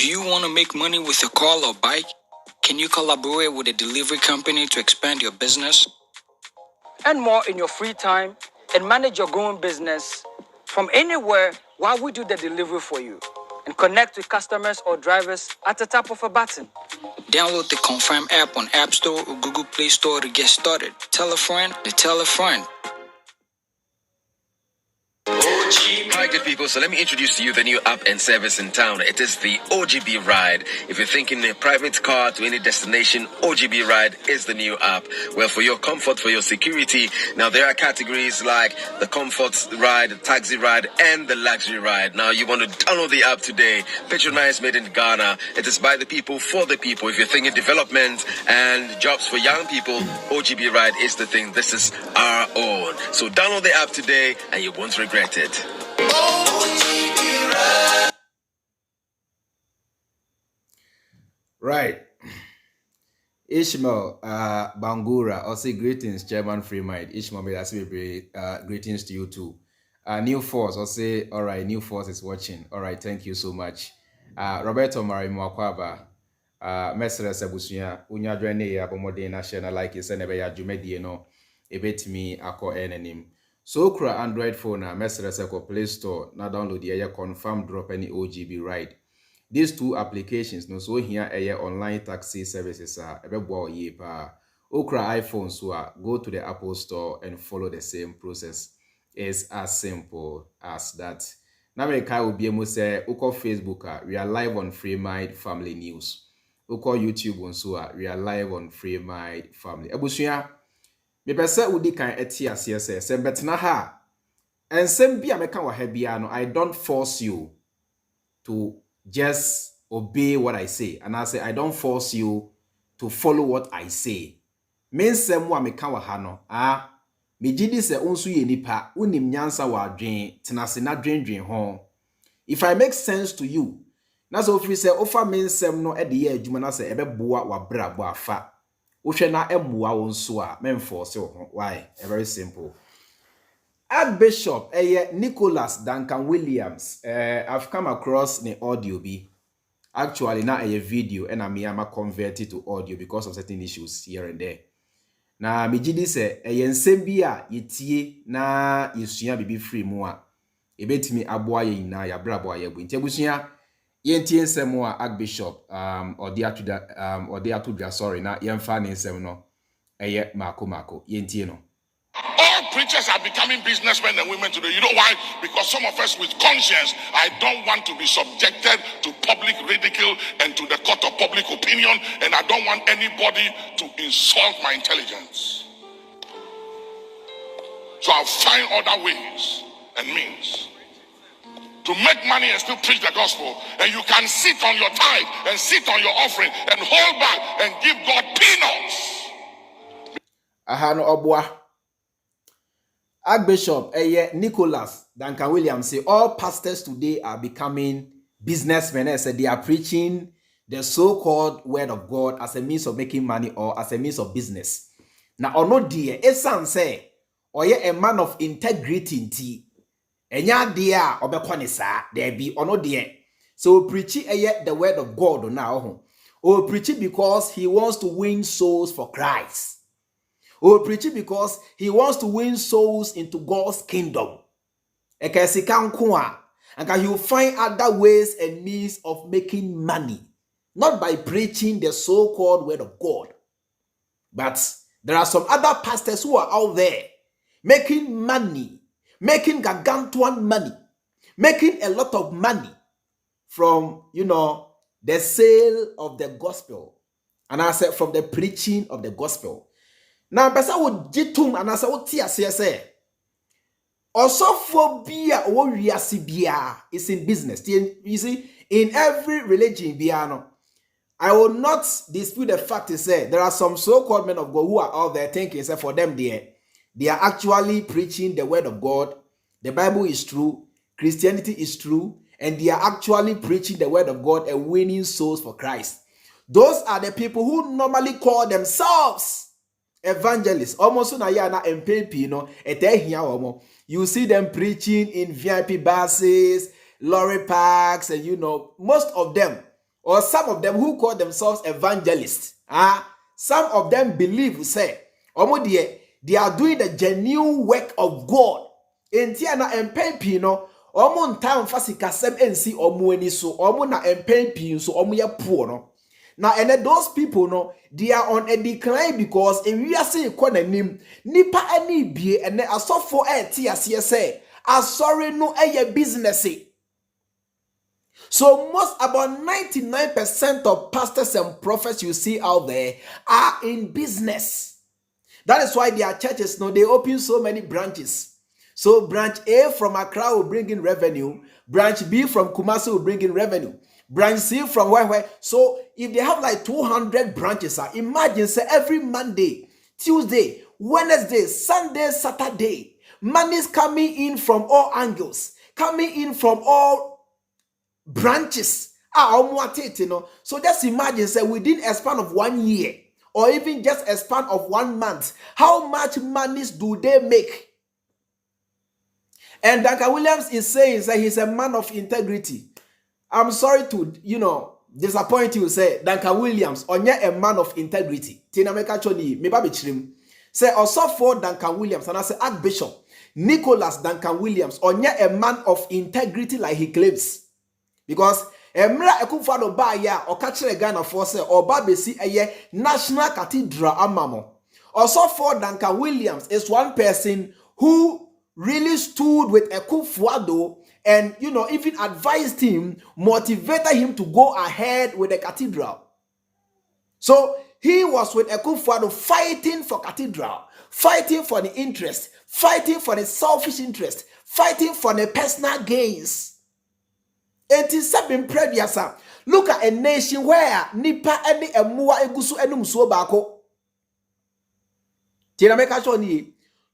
Do you want to make money with your car or bike? Can you collaborate with a delivery company to expand your business? Earn more in your free time and manage your growing business from anywhere while we do the delivery for you. And connect with customers or drivers at the tap of a button. Download the Confirm app on App Store or Google Play Store to get started. Tell a friend to tell a friend. Hi, good people. So let me introduce to you the new app and service in town. It is the OGB Ride. If you're thinking a private car to any destination, OGB Ride is the new app. Well, for your comfort, for your security, now there are categories like the comfort ride, the taxi ride, and the luxury ride. Now you want to download the app today. Patronize made in Ghana. It is by the people, for the people. If you're thinking development and jobs for young people, OGB Ride is the thing. This is our own. So download the app today and you won't regret it. Right. Ishmael Bangura, also greetings, Chairman Freemind. Ishmael, may I say greetings to you too. New Force, I'll say, all right, New Force is watching. All right, thank you so much. Roberto Mari Mwakwaba, Mesra Sabusuya, Unya Dwene, Abomode National, like you said, never ya Jumedi, no, a bit me, ako enenim. So, kra Android phone, Mesra Seko Play Store, now download the confirm drop any OGB ride. These two applications, no, so here a online taxi services are a Okra iPhone, so go to the Apple Store and follow the same process. It's as simple as that. Now, I will be able to say, Oko Facebook, we are live on Freemind Family News. Oko YouTube, so we are live on Freemind Family. Ebusuya, me pesa udi kan etia siese, sembetna ha. And sembi ameka wa hebiano, I don't force you to just obey what I say. And I say, I don't force you to follow what I say. Men semwa meka wa hano, me jidi se unsu ye nipa, unim nyansa wa dwen, tenase na dwen hon. If I make sense to you, na so free say, ofa men sem no ede ye adwuma na se ebe boa wa bra bo afa. Ohwe na emboa won so a men force ho. Why? Very simple. ArchBishop Nicholas Duncan Wiliams, I've come across the audio be. Actually, now a video and I'm converted to audio because of certain issues here and there. Na mijidi se ensem bi a yetie na yesua bibi free mu a ebetimi aboa ye na ya brabo ayebu nti abusua yentie ensem a ArchBishop odi atudwa sorry na yemfa ne ensem no mako yentie no. All preachers are becoming businessmen and women today. You know why? Because some of us with conscience, I don't want to be subjected to public ridicule and to the court of public opinion, and I don't want anybody to insult my intelligence. So I'll find other ways and means to make money and still preach the gospel. And you can sit on your tithe and sit on your offering and hold back and give God peanuts. Ahano obwa. ArchBishop Nicholas Duncan Wiliams say all pastors today are becoming businessmen. I said they are preaching the so-called word of God as a means of making money or as a means of business. Now, or no dear, Esan say, or ye a man of integrity in tea. Enya dear or bequanisa, there be or no dear. So preaching the word of God now. Or preaching because he wants to win souls for Christ. Or preaching because he wants to win souls into God's kingdom. And he will find other ways and means of making money. Not by preaching the so-called word of God. But there are some other pastors who are out there making money, making gargantuan money, making a lot of money from, the sale of the gospel. And I said from the preaching of the gospel. Now, person would jitum and I say, what say? Also, phobia or riasibia is in business. You see, in every religion, biano, I will not dispute the fact to say there are some so-called men of God who are out there thinking, say, for them, they are actually preaching the word of God. The Bible is true, Christianity is true, and they are actually preaching the word of God and winning souls for Christ. Those are the people who normally call themselves evangelists. Almost na MPP, you see them preaching in VIP buses, lorry parks, and most of them or some of them who call themselves evangelists, some of them believe, say, they are doing the genuine work of God. Entiana empen no, omo ntam fasikasem ensi omo ani so, omo na empen so omo ye poor no. Now, and those people, no, they are on a decline because if we are saying nim nipa any be and then as for say, sorry no business. So most about 99% of pastors and prophets you see out there are in business. That is why their churches, no, they open so many branches. So branch A from Accra will bring in revenue, branch B from Kumasi will bring in revenue, branch C from where. So if they have like 200 branches, imagine say every Monday, Tuesday, Wednesday, Sunday, Saturday, money is coming in from all angles, coming in from all branches. So just imagine say within a span of 1 year or even just a span of 1 month, how much monies do they make? And Duncan Wiliams is saying that he's a man of integrity. I'm sorry to, disappoint you, say Duncan Wiliams, onye a man of integrity. Tina meka choni, me babi chirim. Say also for Duncan Wiliams, and I say Archbishop Nicholas Duncan Wiliams, onye a man of integrity like he claims. Because Emra Ekufado ba ya or catcher Ghana for say or babesi a national cathedral amamo. Also for Duncan Wiliams is one person who really stood with Ekufado and even advised him, motivated him to go ahead with the cathedral. So he was with Ekufado fighting for cathedral, fighting for the interest, fighting for the selfish interest, fighting for the personal gains. Look at a nation where nipa any emua egusu enum so bako.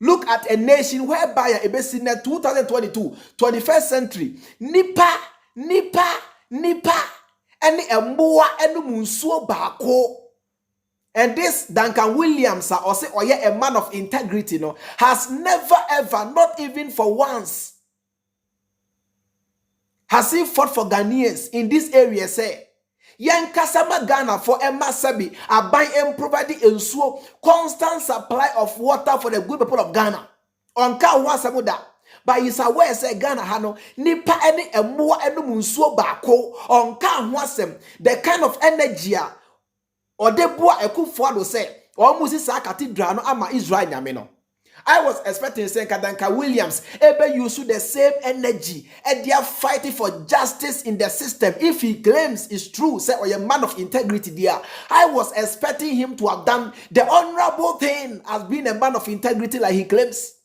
Look at a nation whereby a in 2022, 21st century, nipa, any emua enum so bako. And this Duncan Wiliams, or say, a man of integrity, has never ever, not even for once, has he fought for Ghanaians in this area, say, Yan Kasama Ghana for Emma Sabi, a buy and providing a so constant supply of water for the good people of Ghana. On Ka Wasamuda, but is aware, say Ghana Hano, Nipa any a more enumunso bako, on Ka Wasem, the kind of energy or the boy a coup for say, almost is a cathedral, ama Israel Yamino. I was expecting saying Duncan Wiliams able use the same energy and they are fighting for justice in the system. If he claims it's true, say or a man of integrity there, I was expecting him to have done the honorable thing as being a man of integrity like he claims.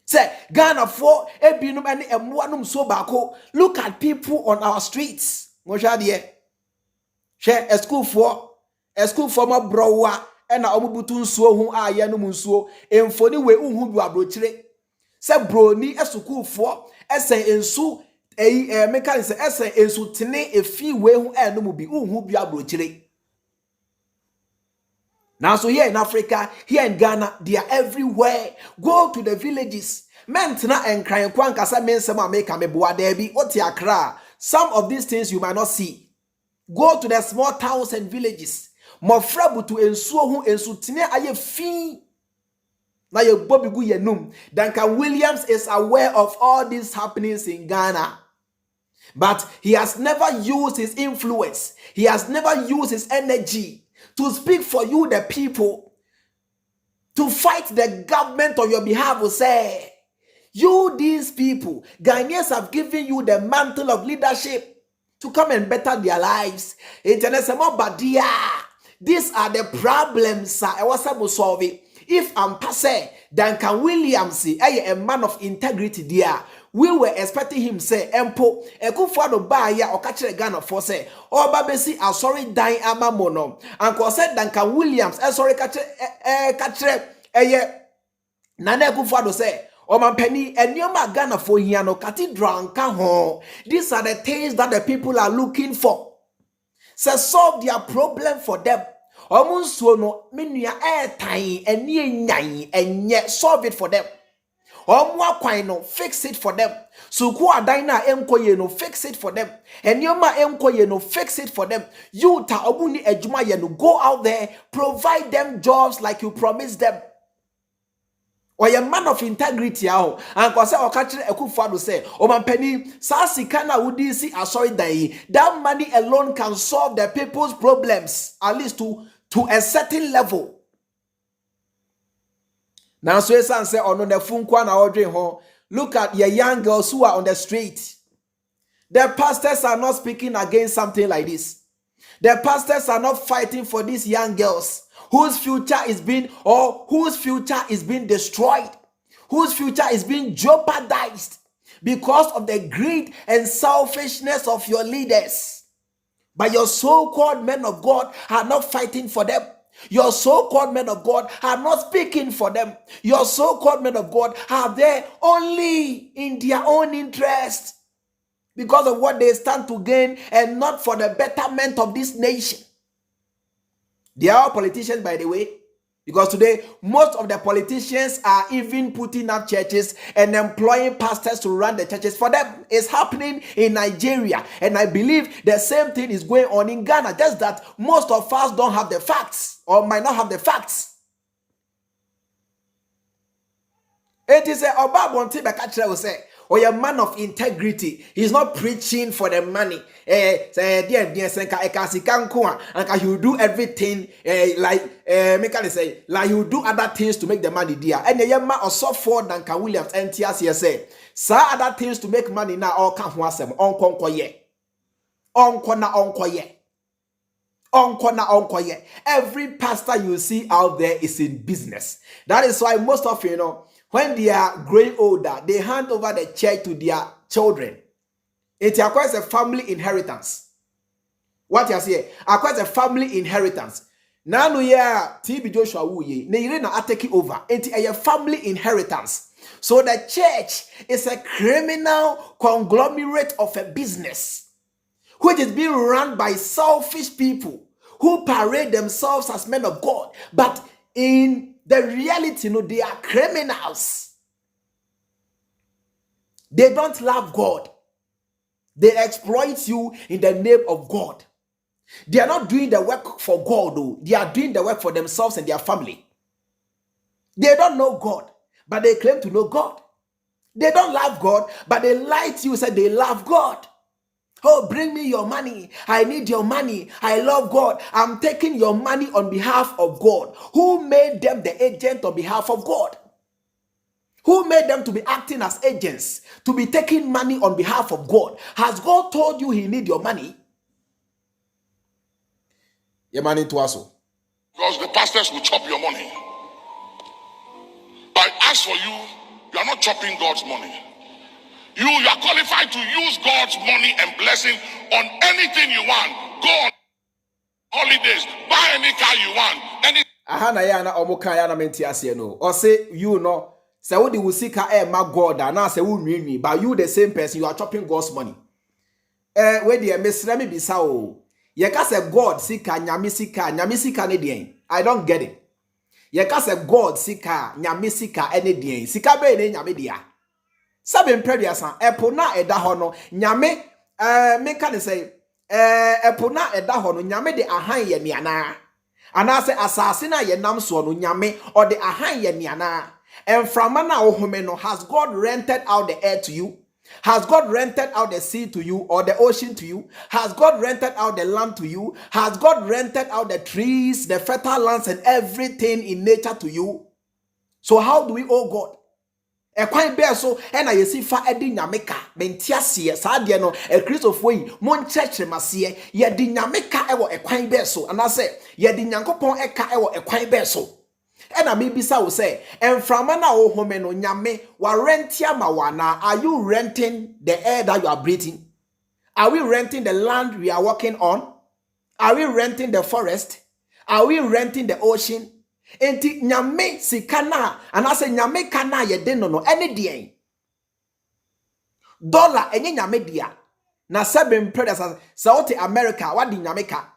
Say Ghana for ebinum and emwanum so bako. Look at people on our streets. Mojadie. Share a school for my browa. And na omubutu nsuo hu aye no munsuo emfoni we unhu bi abrochire se broni esukufo esen ensu meka se esen ensu tene efi we hu no mu bi unhu bi abrochire. Now so here in Africa, here in Ghana, they are everywhere. Go to the villages. Mentna and crying kwankasa mensema make me boa debi oti Accra. Some of these things you might not see. Go to the small towns and villages. Mofrabu to ensuo hu ensutine aye fi na ye bobigu yenum. Duncan Wiliams is aware of all these happenings in Ghana, but he has never used his influence, he has never used his energy to speak for you the people, to fight the government on your behalf. Will say you these people Ghanaians have given you the mantle of leadership to come and better their lives. International badia. These are the problems I was able to solve it. If I'm passing Duncan Wiliams, a man of integrity there, we were expecting him say, Empo, Ekufado Baya or catch a Ghana for say, or Babesi, a sorry dying amamono. And said Duncan Wiliams, a sorry catch a Nana Ekufado say, or my penny, and Yoma Ghana for Hiano Cathedral Kaho. These are the things that the people are looking for. So solve their problem for them. Omunsuo no menua airtime and ye solve it for them. Omwa kwan no fix it for them. Suku adan na enkoye no fix it for them. Enyoma enkoye no fix it for them. You ta obuni ejuma ye no go out there, provide them jobs like you promised them. Or a man of integrity and kwase okachire Akufo-Addo say o mampani sa sika na wudi si asori dan that money alone can solve the people's problems at least to a certain level. Now so esan say ono na funkwa na odwen ho. Look at your young girls who are on the street. The pastors are not speaking against something like this. The pastors are not fighting for these young girls whose future is being destroyed, whose future is being jeopardized because of the greed and selfishness of your leaders. But your so-called men of God are not fighting for them. Your so-called men of God are not speaking for them. Your so-called men of God are there only in their own interest because of what they stand to gain and not for the betterment of this nation. They are all politicians, by the way, because today most of the politicians are even putting up churches and employing pastors to run the churches for them. It's happening in Nigeria, and I believe the same thing is going on in Ghana, just that most of us don't have the facts or might not have the facts. It is a Obabonti Bekachre will say, or a man of integrity. He's not preaching for the money. And you do everything like you do other things to make the money dear. And the young man also for Duncan Wiliams and TSC say, sir, other things to make money now all come once them on conquer. Every pastor you see out there is in business. That is why most of you know, when they are growing older, they hand over the church to their children. It acquires a family inheritance. What you say? Acquires a family inheritance. Now no yeah, TB Joshua Wuye, ne na ateki over. It's a family inheritance. So the church is a criminal conglomerate of a business, which is being run by selfish people who parade themselves as men of God, but in the reality, they are criminals. They don't love God. They exploit you in the name of God. They are not doing the work for God, though. They are doing the work for themselves and their family. They don't know God, but they claim to know God. They don't love God, but they lie to you, say they love God. Oh, bring me your money. I need your money. I love God. I'm taking your money on behalf of God. Who made them the agent on behalf of God? Who made them to be acting as agents, to be taking money on behalf of God? Has God told you he need your money? Your money to us. Because the pastors will chop your money. But as for you, you are not chopping God's money. You are qualified to use God's money and blessing on anything you want. Go on holidays, buy any car you want. Ahana ya na omuka ya na menti ase no. Or say you know, say wo di wusika ma God na say wo nwi, but you the same person, you are chopping God's money. We dey mesra me bisa o. Ye ka say God sika nyame sika ne den. I don't get it. Ye ka say God sika nyame sika ene den. Sika be ne nyame dia. Seven prediasan epona eda ho no nyame me ka ne say epona eda ho no nyame de ahan ye ne ana se asase na ye nam so no nyame or de ahan ye ne ana enframa na ohome no. Has God rented out the air to you? Has God rented out the sea to you or the ocean to you? Has God rented out the land to you? Has God rented out the trees, the fertile lands and everything in nature to you? So how do we owe God? E kwan be so e na yesi fa edi nyameka mentiasie sa de no e Christopher yi mon chechemase ye di nyameka e wo e kwan be so ana se ye di nyankopon e ka e wo e kwan be so e na me bisa wo se enframa na wo home no nyame wa rentia ma wana. Are you renting the air that you are breathing? Are we renting the land we are walking on? Are we renting the forest? Are we renting the ocean? Enti nyame sikana anase nyame kana ye den no ene de dollar enye nyame dia na seven predators South America wadi nyame ka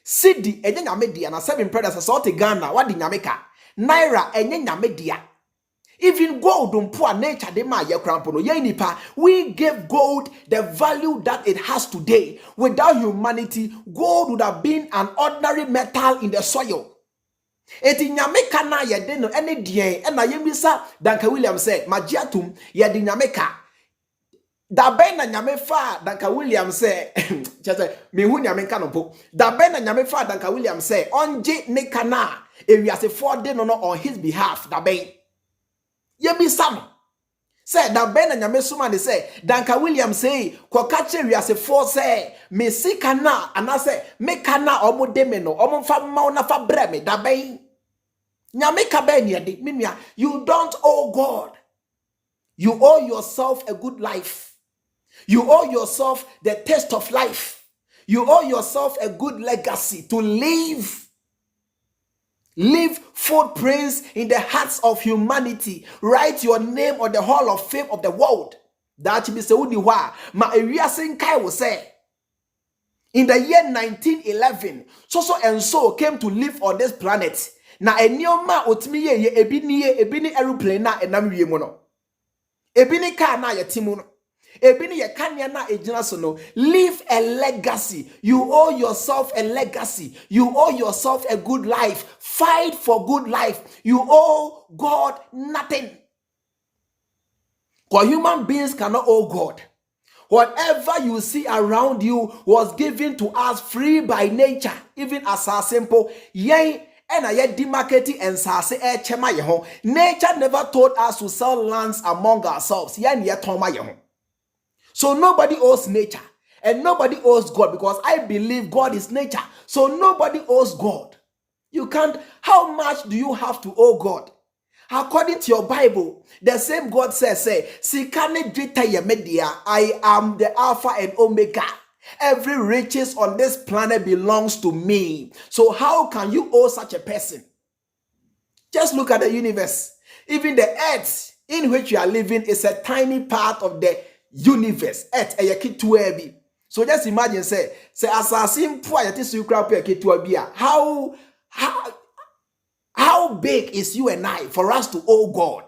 cedi enye nyame dia na seven predators South Ghana wadi nyame ka naira enye nyame dia Even gold on poor nature de ma ye krampo no nipa. We gave gold the value that it has today. Without humanity, gold would have been an ordinary metal in the soil. Eti nyame ka na ye de no ene dien e na yemisa Duncan Wiliams said magiatum ye de nyame ka da ben na nyame fa Duncan Wiliams say chese me hu nyame ka no po da ben na nyame fa Duncan Wiliams say onje ne kana ewiase for de no on his behalf da ben ye bi sam say da ben na nyame suma ne say Duncan Wiliams say ko ka che wiase for say me sika na ana say me kana omo de me no omo fa ma na fa bre me da ben nyame ka ben ye de me nua. You don't owe God. You owe yourself a good life. You owe yourself the taste of life. You owe yourself a good legacy to leave. Leave footprints in the hearts of humanity. Write your name on the hall of fame of the world. That be se udi wa ma ewiase nkai will say. In the year 1911, so and so came to live on this planet. Na enioma otimi ye ebini aeroplane na enam wie mu no. Ebini car na yetimu no. Ebini ye kanya na ejina so no. Leave a legacy. You owe yourself a legacy. You owe yourself a good life. Fight for good life. You owe God nothing. Because human beings cannot owe God. Whatever you see around you was given to us free by nature. Even as a simple yay. And I yet demarketing and sase chema yeho. Nature never told us to sell lands among ourselves. So nobody owes nature and nobody owes God, because I believe God is nature. So nobody owes God. You can't. How much do you have to owe God? According to your Bible, the same God says, Sikane drita ye media, I am the Alpha and Omega. Every riches on this planet belongs to me. So how can you owe such a person? Just look at the universe. Even the earth in which you are living is a tiny part of the universe. Earth a. So just imagine say assassin how big is you and I for us to owe God?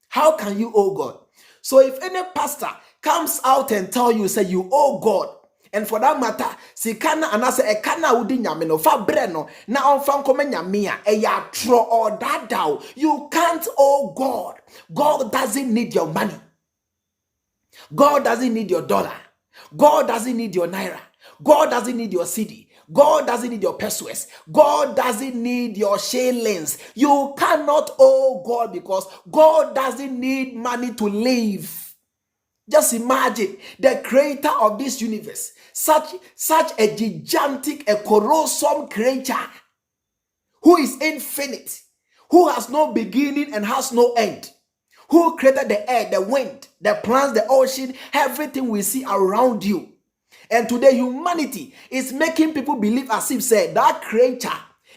How can you owe God? So if any pastor comes out and tell you, say you owe God, and for that matter, sikana anase ekana udi nyame no fa bre no na onfa nkoma nyame a eya tro or that down. You can't owe God. God doesn't need your money. God doesn't need your dollar. God doesn't need your naira. God doesn't need your CD. God doesn't need your pesos. God doesn't need your shillings. You cannot owe God because God doesn't need money to live. Just imagine the creator of this universe, such a gigantic, a colossal creature who is infinite, who has no beginning and has no end, who created the air, the wind, the plants, the ocean, everything we see around you. And today humanity is making people believe as if say that creature,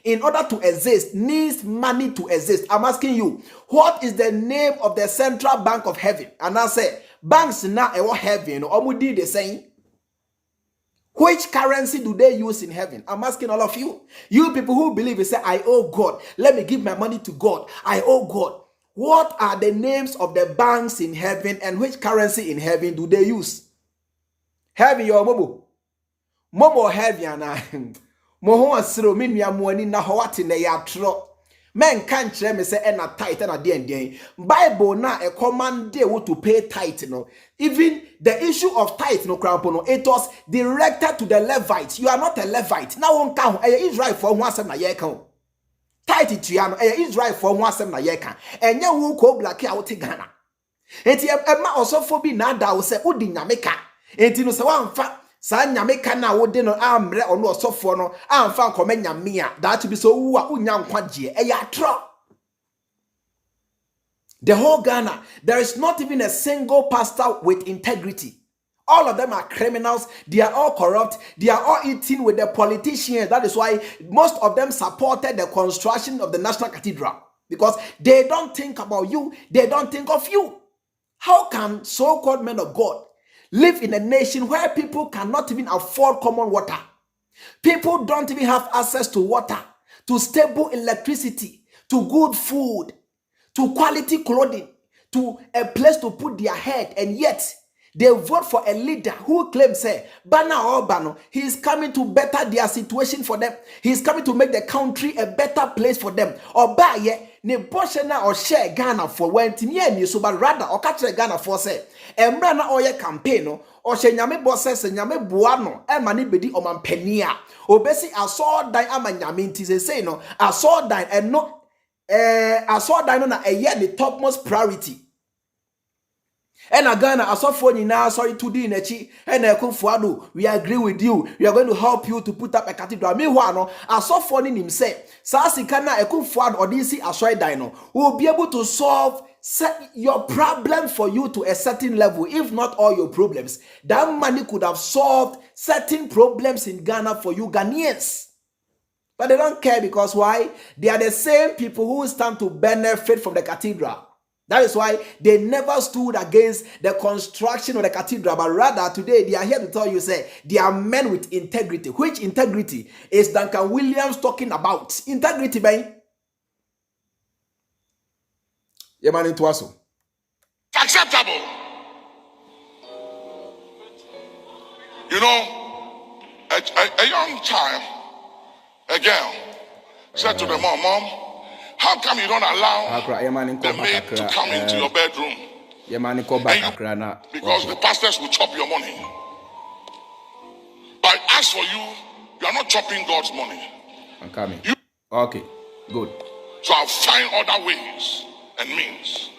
in order to exist, needs money to exist. I'm asking you, what is the name of the central bank of heaven? And I say, banks now ewo heaven, omudi the same. Which currency do they use in heaven? I'm asking all of you. You people who believe, you say, I owe God. Let me give my money to God. I owe God. What are the names of the banks in heaven and which currency in heaven do they use? Heaven, your momo. Momo heaven, and Moho asiro minua muani na hawati na yatro. Men can't tell me say na tithe na den. Bible na a command they to pay tithe no. Even the issue of tithe no crampo no, it was directed to the Levites. You are not a Levite. Now one count Israel for one sem na ye count. Tithe to ya no Israel for one sem na ye count. And ya wu ko black out Ghana. Enti ema osofo bi na da wo se odi nyameka. Enti no se wan fa sa nyame ka na wode no amre ono osofo no amfa nkoma nyame a that be so wu a unya nkwaje eya tro. The whole Ghana, there is not even a single pastor with integrity. All of them are criminals. They are all corrupt. They are all eating with the politicians. That is why most of them supported the construction of the National Cathedral, because they don't think about you. They don't think of you. How can so-called men of God live in a nation where people cannot even afford common water? People don't even have access to water, to stable electricity, to good food, to quality clothing, to a place to put their head, and yet they vote for a leader who claims, say, Bana or Bano, he is coming to better their situation for them. He is coming to make the country a better place for them. Or by ye, ne boshena or share Ghana for when Tinian so but rather or catch Ghana for say, and Brana or ye campaign, or she nyame bosses and nyame buano, and mani bedi or man penia. Or besi I saw die amanyamin tis say no, I saw die and no, I saw die on a year the topmost priority. And again, I saw for you now, sorry to do nechi, and Kufuado, we agree with you. We are going to help you to put up a cathedral. Meanwhile, I saw for him say, Sasikana Ekufuad or DC Ashoy Dino will be able to solve your problem for you to a certain level, if not all your problems. That money could have solved certain problems in Ghana for you Ghanaians. But they don't care because why? They are the same people who stand to benefit from the cathedral. That is why they never stood against the construction of the cathedral, but rather today they are here to tell you, say, they are men with integrity. Which integrity is Duncan Wiliams talking about? Integrity, man. Yeah, man, it was so. Acceptable. You know, a young child, a girl, said to the mom, how come you don't allow the maid to come into your bedroom? Because the pastors will chop your money. But as for you, you are not chopping God's money. I'm coming. Okay, good. So I'll find other ways and means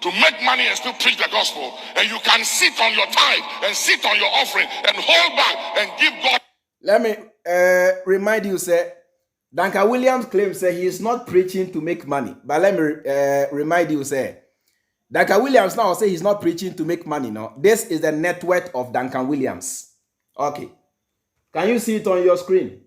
to make money and still preach the gospel. And you can sit on your tithe and sit on your offering and hold back and give God. Let me remind you, sir. Duncan Wiliams claims that he is not preaching to make money. But let me remind you, say, Duncan Wiliams now say he's not preaching to make money. No, this is the net worth of Duncan Wiliams. Okay. Can you see it on your screen?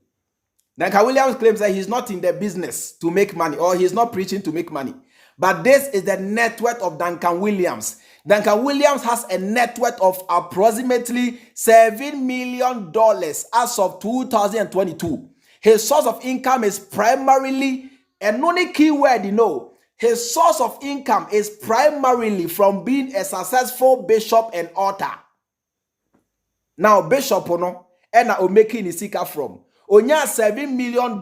Duncan Wiliams claims that he's not in the business to make money, or he's not preaching to make money. But this is the net worth of Duncan Wiliams. Duncan Wiliams has a net worth of approximately $7 million as of 2022. His source of income is primarily, and only key word you know, his source of income is primarily from being a successful bishop and author. Now, bishop, and I'm making his sika from. Onya $7 million,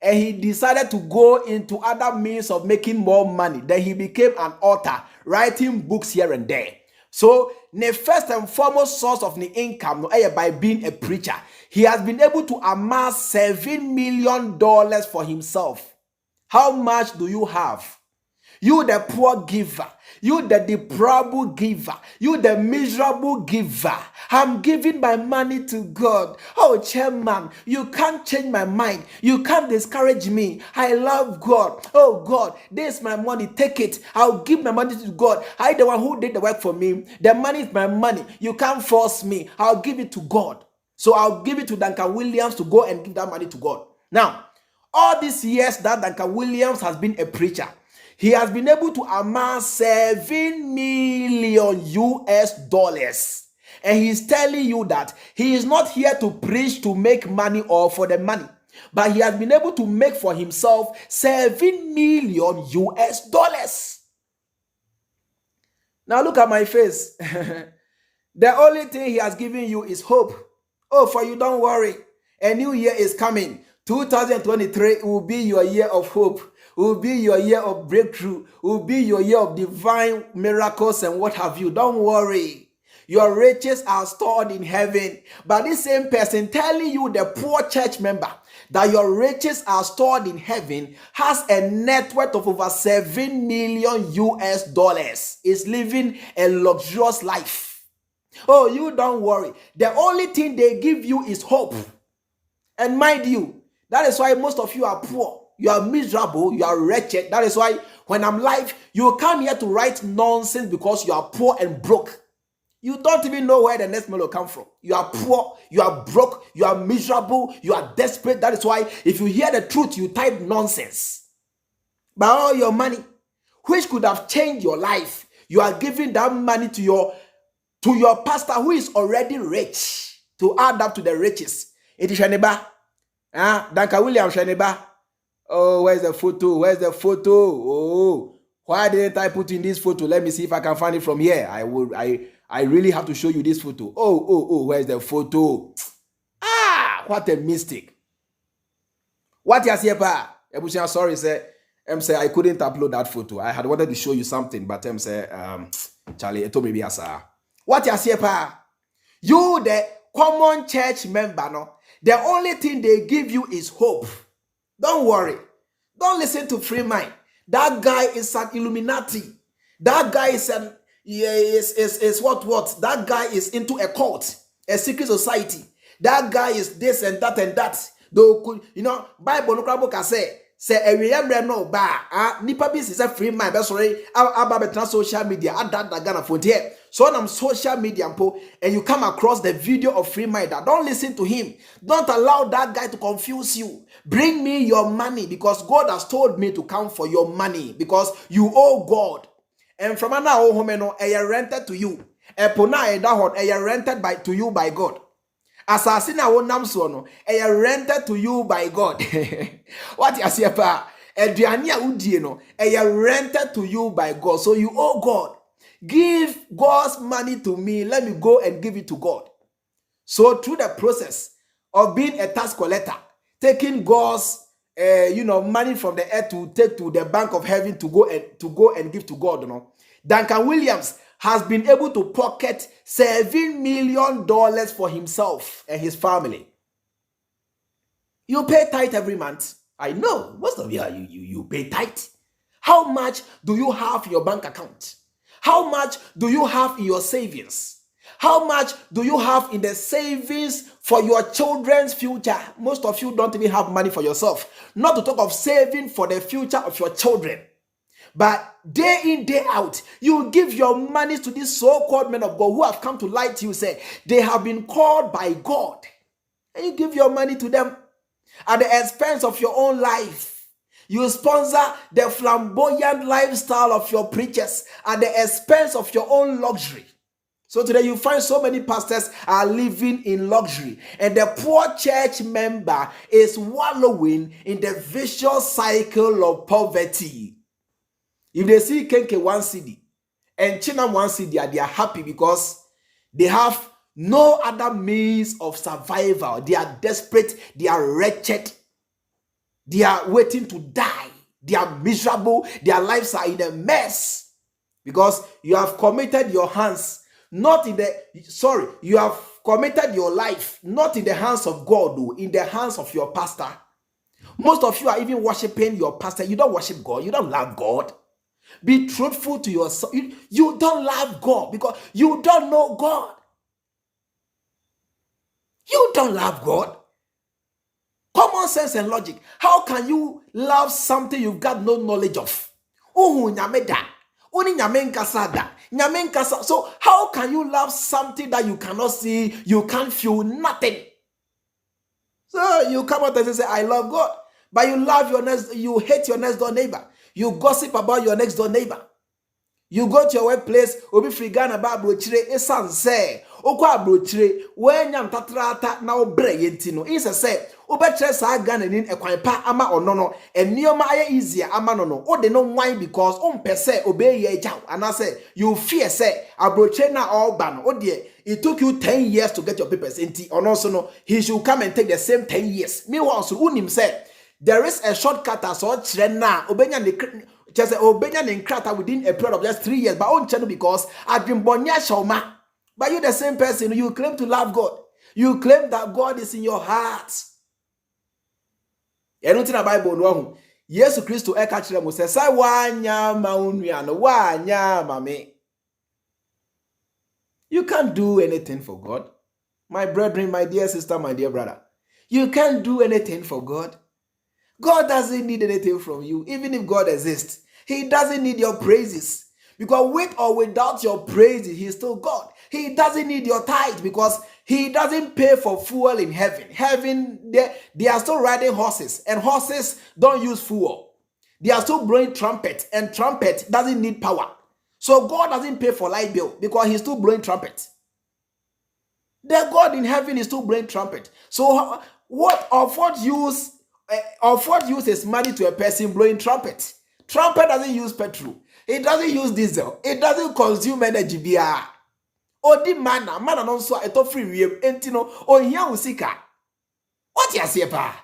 and he decided to go into other means of making more money. Then he became an author, writing books here and there. So, the first and foremost source of the income by being a preacher. He has been able to amass $7 million for himself. How much do you have? You the poor giver, you the deplorable giver, you the miserable giver. I'm giving my money to God. Oh, chairman, you can't change my mind. You can't discourage me. I love God. Oh, God, this is my money. Take it. I'll give my money to God. I the one who did the work for me. The money is my money. You can't force me. I'll give it to God. So I'll give it to Duncan Wiliams to go and give that money to God. Now, all these years that Duncan Wiliams has been a preacher, he has been able to amass $7 million US. And he's telling you that he is not here to preach to make money or for the money, but he has been able to make for himself $7 million US. Now look at my face. The only thing he has given you is hope. Oh, for you, don't worry. A new year is coming. 2023 will be your year of hope. Will be your year of breakthrough. Will be your year of divine miracles and what have you. Don't worry. Your riches are stored in heaven. But this same person telling you, the poor church member, that your riches are stored in heaven has a net worth of over $7 million US. Is living a luxurious life. Oh, you don't worry. The only thing they give you is hope. And mind you, that is why most of you are poor. You are miserable. You are wretched. That is why when I'm live, you come here to write nonsense because you are poor and broke. You don't even know where the next meal will come from. You are poor. You are broke. You are miserable. You are desperate. That is why if you hear the truth, you type nonsense. But all your money, which could have changed your life, you are giving that money to your pastor who is already rich to add up to the riches. It is Shaneba. Duncan Wiliams Shaneba. Oh, where's the photo? Where's the photo? Oh, why didn't I put in this photo? Let me see if I can find it from here. I really have to show you this photo. Oh, where's the photo? Ah, what a mistake. What you say, pa? Ebusia, sorry, sir. Say I couldn't upload that photo. I had wanted to show you something, but say, Charlie, it told me be what you say, pa? You, the common church member, no? The only thing they give you is hope. Don't worry. Don't listen to Freemind. That guy is an Illuminati. That guy is an what? That guy is into a cult, a secret society. That guy is this and that and that. Though, Bible no can say no ba nipa bi say Freemind be sorry about social media that Ghana phone here. So on social media and you come across the video of Freemind, don't listen to him. Don't allow that guy to confuse you. Bring me your money because God has told me to come for your money because you owe God. And from now on, rented to you. Rented to you by God. Assassin I won't nam so no rented to you by God. What you say pa? Eduania udie no rented to you by God. So you owe God. Give God's money to me. Let me go and give it to God. So through the process of being a tax collector, taking God's money from the earth to take to the bank of heaven to go and give to God, Duncan Wiliams has been able to pocket $7 million for himself and his family. You pay tithe every month. I know most of you pay tithe. How much do you have in your bank account? How much do you have in your savings? How much do you have in the savings for your children's future? Most of you don't even have money for yourself. Not to talk of saving for the future of your children. But day in, day out, you give your money to these so-called men of God who have come to lie to you, say they have been called by God. And you give your money to them at the expense of your own life. You sponsor the flamboyant lifestyle of your preachers at the expense of your own luxury. So today you find so many pastors are living in luxury and the poor church member is wallowing in the vicious cycle of poverty. If they see Kenke 1 CD and China 1 CD, they are happy because they have no other means of survival. They are desperate. They are wretched. They are waiting to die. They are miserable. Their lives are in a mess because you have committed your hands, you have committed your life, not in the hands of God, in the hands of your pastor. Most of you are even worshiping your pastor. You don't worship God. You don't love God. Be truthful to yourself. You don't love God because you don't know God. You don't love God. Common sense and logic. How can you love something you've got no knowledge of? So how can you love something that you cannot see, you can't feel nothing? So you come out and say, I love God. But you hate your next door neighbor. You gossip about your next door neighbor. You go to your workplace, obi frigana ba brochire esan say, okwa brochire, when yam tatrata na obre yentino. Isa say, obetre sa Ghanaian ekwan pa ama onono, and nioma aye easier ama no. O de no wine because pese obey ye jaw. And I say, you fear say, abrochire na all ban. O dear, it took you 10 years to get your papers. Enti onoso no, he should come and take the same 10 years. Meanwhile, so unim say, there is a shortcut as all trena obenya the just obenya the krata within a period of just 3 years, but on channel because I've been bonya shoma. But you the same person, you claim to love God. You claim that God is in your heart. Anything in the Bible no. Yesu Christo e ka kire mo se sai wanya ma onua no wanya ma me. You can't do anything for God. My brethren, my dear sister, my dear brother. You can't do anything for God. God doesn't need anything from you. Even if God exists, he doesn't need your praises. Because with or without your praises, he's still God. He doesn't need your tithe because he doesn't pay for fuel in heaven. Heaven, they are still riding horses, and horses don't use fuel. They are still blowing trumpet, and trumpet doesn't need power. So God doesn't pay for light bill because he's still blowing trumpet. The God in heaven is still blowing trumpet. So what use Ford uses money to a person blowing trumpet. Trumpet doesn't use petrol. It doesn't use diesel. It doesn't consume energy. Odi mana no so eto free wiem enti no ohia usika. What you say pa?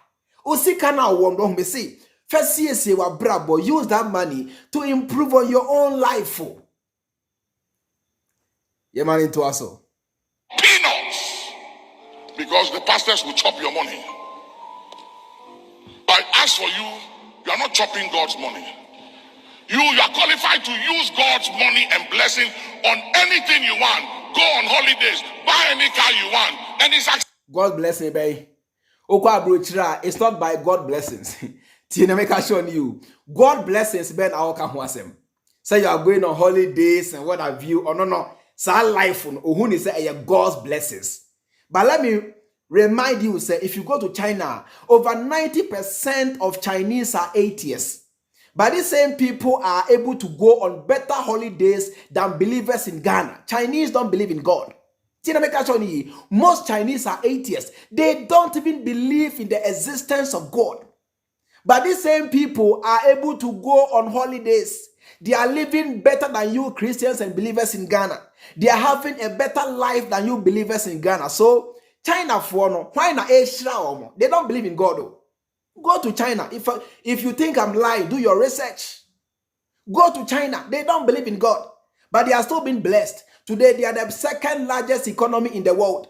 Usika na wo ndo me say first year wa brabo, use that money to improve on your own life. Yeah, man, into us. Peanuts. Because the pastors will chop your money. But as for you, you are not chopping God's money. You are qualified to use God's money and blessing on anything you want. Go on holidays, buy any car you want. And it's God bless me, baby. It's not by God blessings. Make sure you God blessings ben awaka. Say you are going on holidays and what have you. Oh no. Sa life on say God's blessings. But let me remind you, say if you go to China, over 90% of Chinese are atheists. But these same people are able to go on better holidays than believers in Ghana. Chinese don't believe in God. Most Chinese are atheists. They don't even believe in the existence of God. But these same people are able to go on holidays. They are living better than you Christians and believers in Ghana. They are having a better life than you believers in Ghana. So China for no, why not Asia? They don't believe in God though. Go to China. If you think I'm lying, do your research. Go to China. They don't believe in God, but they are still being blessed. Today, they are the second largest economy in the world.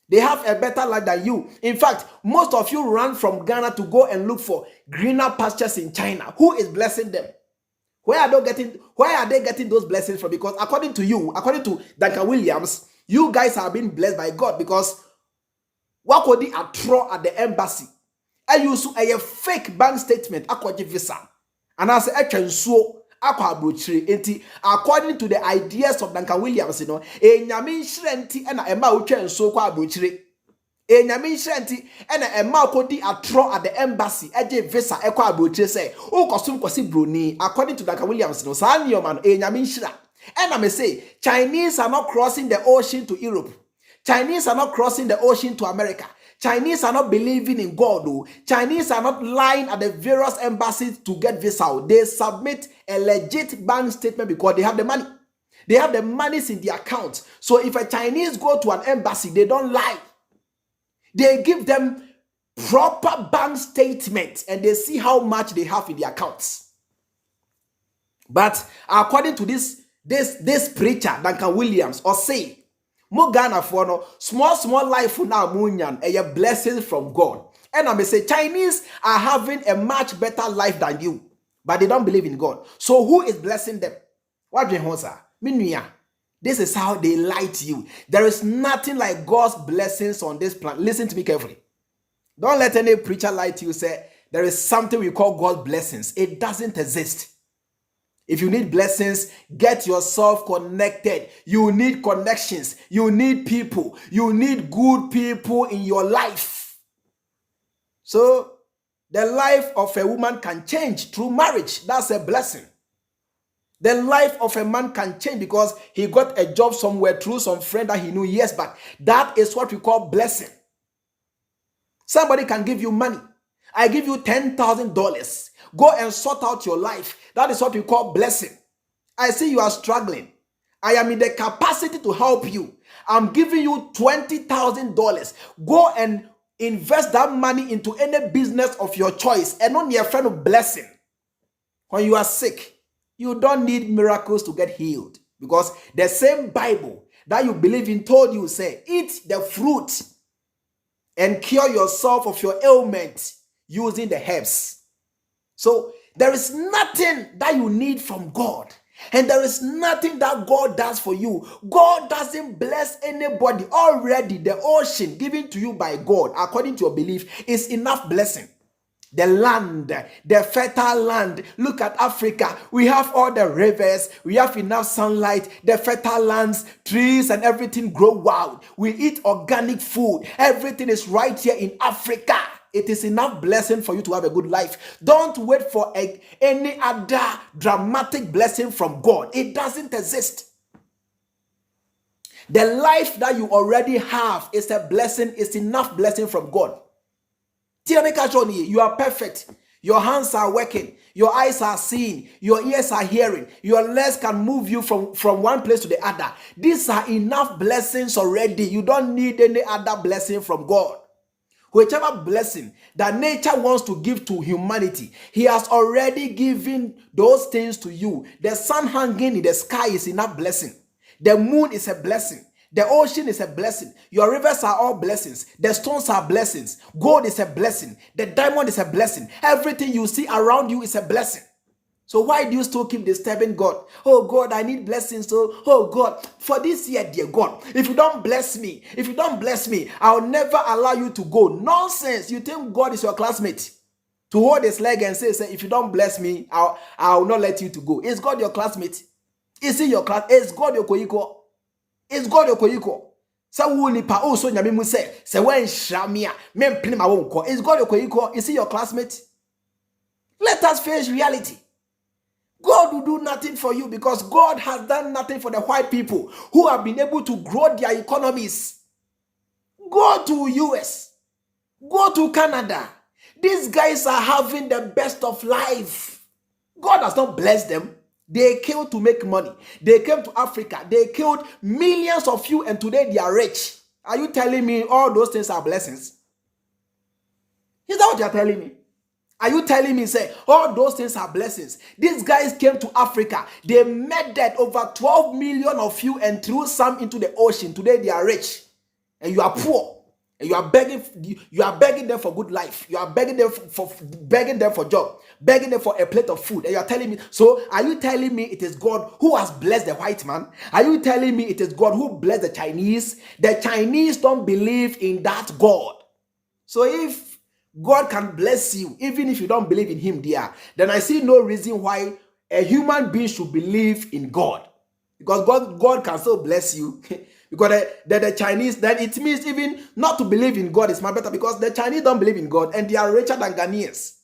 They have a better life than you. In fact, most of you run from Ghana to go and look for greener pastures in China. Who is blessing them? Where are they getting those blessings from? Because according to you, according to Duncan Wiliams, you guys are being blessed by God because what could they throw at the embassy? I use a fake bank statement akwaje visa. And I say so according to the ideas of Duncan Wiliams, you know, nyame nhyirenti na emma otwa so kwa abrochire. Nyame nhyirenti na emma kodi atro at the embassy eje visa ekwa abrochire say ukosum kosi broni. According to Duncan Wiliams, no sa nyoma nyame nhyira. And I may say Chinese are not crossing the ocean to Europe. Chinese are not crossing the ocean to America. Chinese are not believing in God. Though. Chinese are not lying at the various embassies to get visa. They submit a legit bank statement because they have the money. They have the monies in the account. So if a Chinese go to an embassy, they don't lie. They give them proper bank statements and they see how much they have in the accounts. But according to this preacher, Duncan Wiliams, or say, Mo Ghana for no small life now munyan a blessing from God. And I may say Chinese are having a much better life than you, but they don't believe in God. So who is blessing them? What do you want, sir? Minuya. This is how they lie to you. There is nothing like God's blessings on this planet. Listen to me carefully. Don't let any preacher lie to you. Say there is something we call God's blessings. It doesn't exist. If you need blessings, get yourself connected. You need connections. You need people. You need good people in your life. So, the life of a woman can change through marriage. That's a blessing. The life of a man can change because he got a job somewhere through some friend that he knew years back. That is what we call blessing. Somebody can give you money. I give you $10,000. Go and sort out your life. That is what we call blessing. I see you are struggling. I am in the capacity to help you. I'm giving you $20,000. Go and invest that money into any business of your choice and on your friend of blessing. When you are sick, you don't need miracles to get healed because the same Bible that you believe in told you, say, eat the fruit and cure yourself of your ailment using the herbs. So there is nothing that you need from God. And there is nothing that God does for you. God doesn't bless anybody. Already the ocean given to you by God, according to your belief, is enough blessing. The land, the fertile land. Look at Africa. We have all the rivers. We have enough sunlight. The fertile lands, trees and everything grow wild. We eat organic food. Everything is right here in Africa. It is enough blessing for you to have a good life. Don't wait for any other dramatic blessing from God. It doesn't exist. The life that you already have is a blessing. It's enough blessing from God. You are perfect. Your hands are working. Your eyes are seeing. Your ears are hearing. Your legs can move you from one place to the other. These are enough blessings already. You don't need any other blessing from God. Whichever blessing that nature wants to give to humanity, he has already given those things to you. The sun hanging in the sky is enough blessing. The moon is a blessing. The ocean is a blessing. Your rivers are all blessings. The stones are blessings. Gold is a blessing. The diamond is a blessing. Everything you see around you is a blessing. So why do you still keep disturbing God? Oh God, I need blessings. So, oh God, for this year, dear God, if you don't bless me, I'll never allow you to go. Nonsense. You think God is your classmate to hold his leg and say, if you don't bless me, I'll not let you to go. Is God your classmate? Is he your class? Is God your koiko? Is God your koiko? So nipa also nyame mu say when shamia men play my own ko. Is God your koiko? Is he your classmate? Let us face reality. God will do nothing for you because God has done nothing for the white people who have been able to grow their economies. Go to US. Go to Canada. These guys are having the best of life. God has not blessed them. They came to make money. They came to Africa. They killed millions of you and today they are rich. Are you telling me all those things are blessings? Is that what you're telling me? Are you telling me, say, all those things are blessings? These guys came to Africa. They murdered over 12 million of you and threw some into the ocean. Today they are rich. And you are poor. And you are begging them for good life. You are begging them for job. Begging them for a plate of food. And you are telling me, so are you telling me it is God who has blessed the white man? Are you telling me it is God who blessed the Chinese? The Chinese don't believe in that God. So if God can bless you, even if you don't believe in him, dear, then I see no reason why a human being should believe in God. Because God can still bless you. Because the Chinese, then it means even not to believe in God is much better because the Chinese don't believe in God and they are richer than Ghanaians.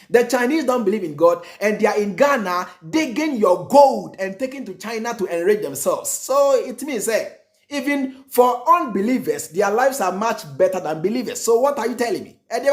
The Chinese don't believe in God and they are in Ghana digging your gold and taking to China to enrich themselves. So it means, even for unbelievers, their lives are much better than believers. So what are you telling me? These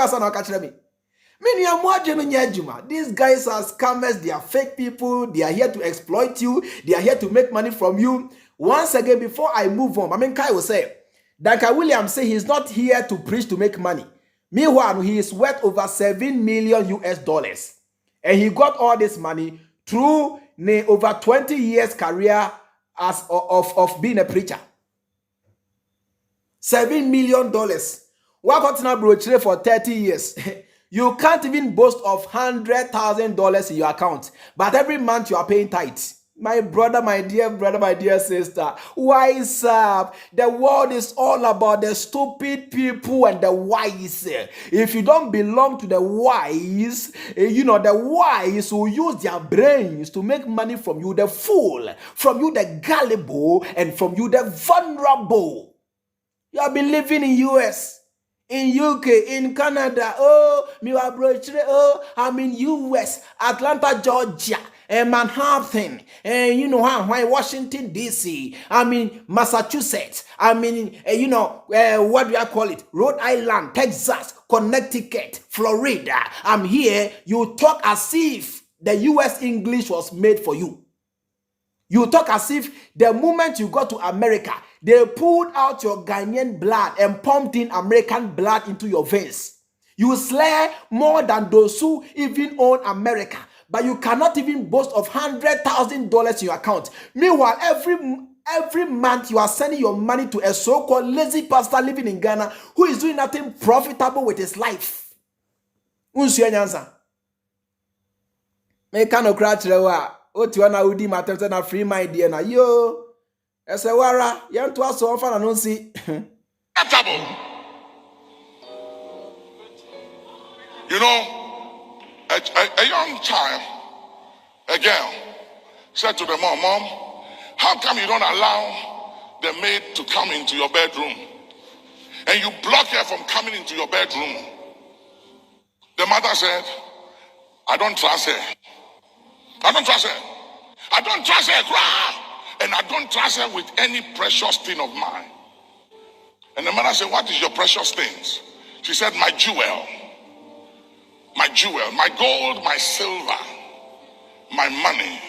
guys are scammers. They are fake people. They are here to exploit you. They are here to make money from you. Once again, before I move on, Kai will say, Duncan Wiliams say he's not here to preach to make money. Meanwhile, he is worth over $7 million US. And he got all this money through over 20 years career as of being a preacher. $7 million. What got now brochure for 30 years? You can't even boast of $100,000 in your account, but every month you are paying tithe. My brother, my dear sister, wise up. The world is all about the stupid people and the wise. If you don't belong to the wise, the wise will use their brains to make money from you, the fool, from you, the gullible, and from you, the vulnerable. You have been living in US, in UK, in Canada. Oh, I'm in US, Atlanta, Georgia, and Manhattan, and Washington DC. I'm in Massachusetts. I'm in what do I call it? Rhode Island, Texas, Connecticut, Florida. I'm here. You talk as if the US English was made for you. You talk as if the moment you got to America, they pulled out your Ghanaian blood and pumped in American blood into your veins. You slay more than those who even own America, but you cannot even boast of $100,000 in your account. Meanwhile, every month you are sending your money to a so-called lazy pastor living in Ghana who is doing nothing profitable with his life. Otiwana udi matemte na Freemind die na yo. Ese wara yentu aso ofa na nonsi. You know, a young child, a girl, said to the mom, how come you don't allow the maid to come into your bedroom? And you block her from coming into your bedroom. The mother said, I don't trust her. I don't trust her. I don't trust her. And I don't trust her with any precious thing of mine. And the mother said, what is your precious things? She said, my jewel. my jewel, my gold, my silver, my money,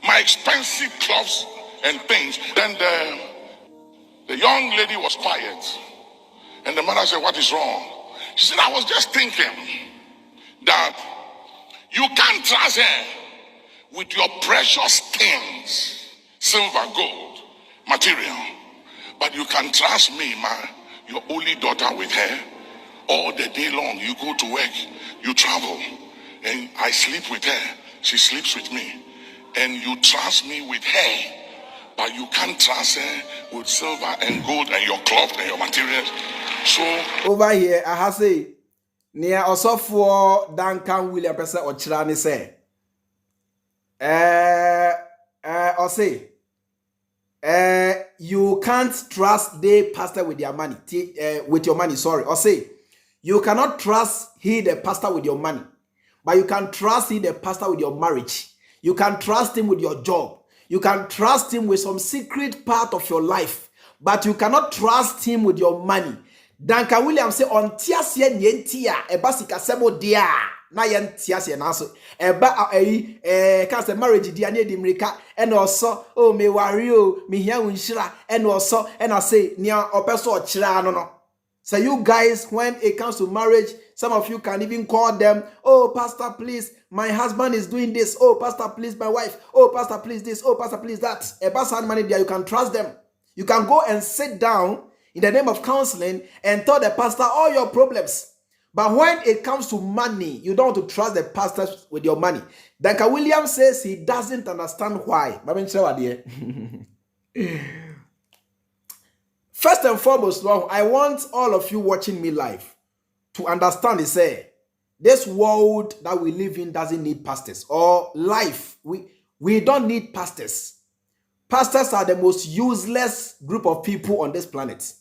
my expensive clothes and things. Then the young lady was quiet. And the mother said, what is wrong? She said, I was just thinking that you can't trust her with your precious things, silver, gold, material. But you can trust me, your only daughter, with her. All the day long, you go to work, you travel, and I sleep with her. She sleeps with me. And you trust me with her. But you can't trust her with silver and gold and your cloth and your materials. So over here, I have say, near also for Duncan Wiliams person or Chirani say, or say, you can't trust the pastor with your money, with your money. Sorry, or say, you cannot trust he the pastor with your money, but you can trust he the pastor with your marriage. You can trust him with your job. You can trust him with some secret part of your life, but you cannot trust him with your money. Duncan Wiliams say on tiasie nyentia eba sika sebo dia na yen tiasie na so eba ka say marriage dia na di mrika and also oh me worry oh me hia unshira and also and I say nia opeso ochira no. So you guys, when it comes to marriage, some of you can even call them, oh, pastor, please, my husband is doing this. Oh, pastor, please, my wife. Oh, pastor, please this. Oh, pastor, please that. A pastor and money there, you can trust them. You can go and sit down in the name of counseling and tell the pastor all your problems. But when it comes to money, you don't want to trust the pastor with your money. Duncan Wiliams says he doesn't understand why. First and foremost, I want all of you watching me live to understand, this world that we live in doesn't need pastors, or life. We don't need pastors. Pastors are the most useless group of people on this planet.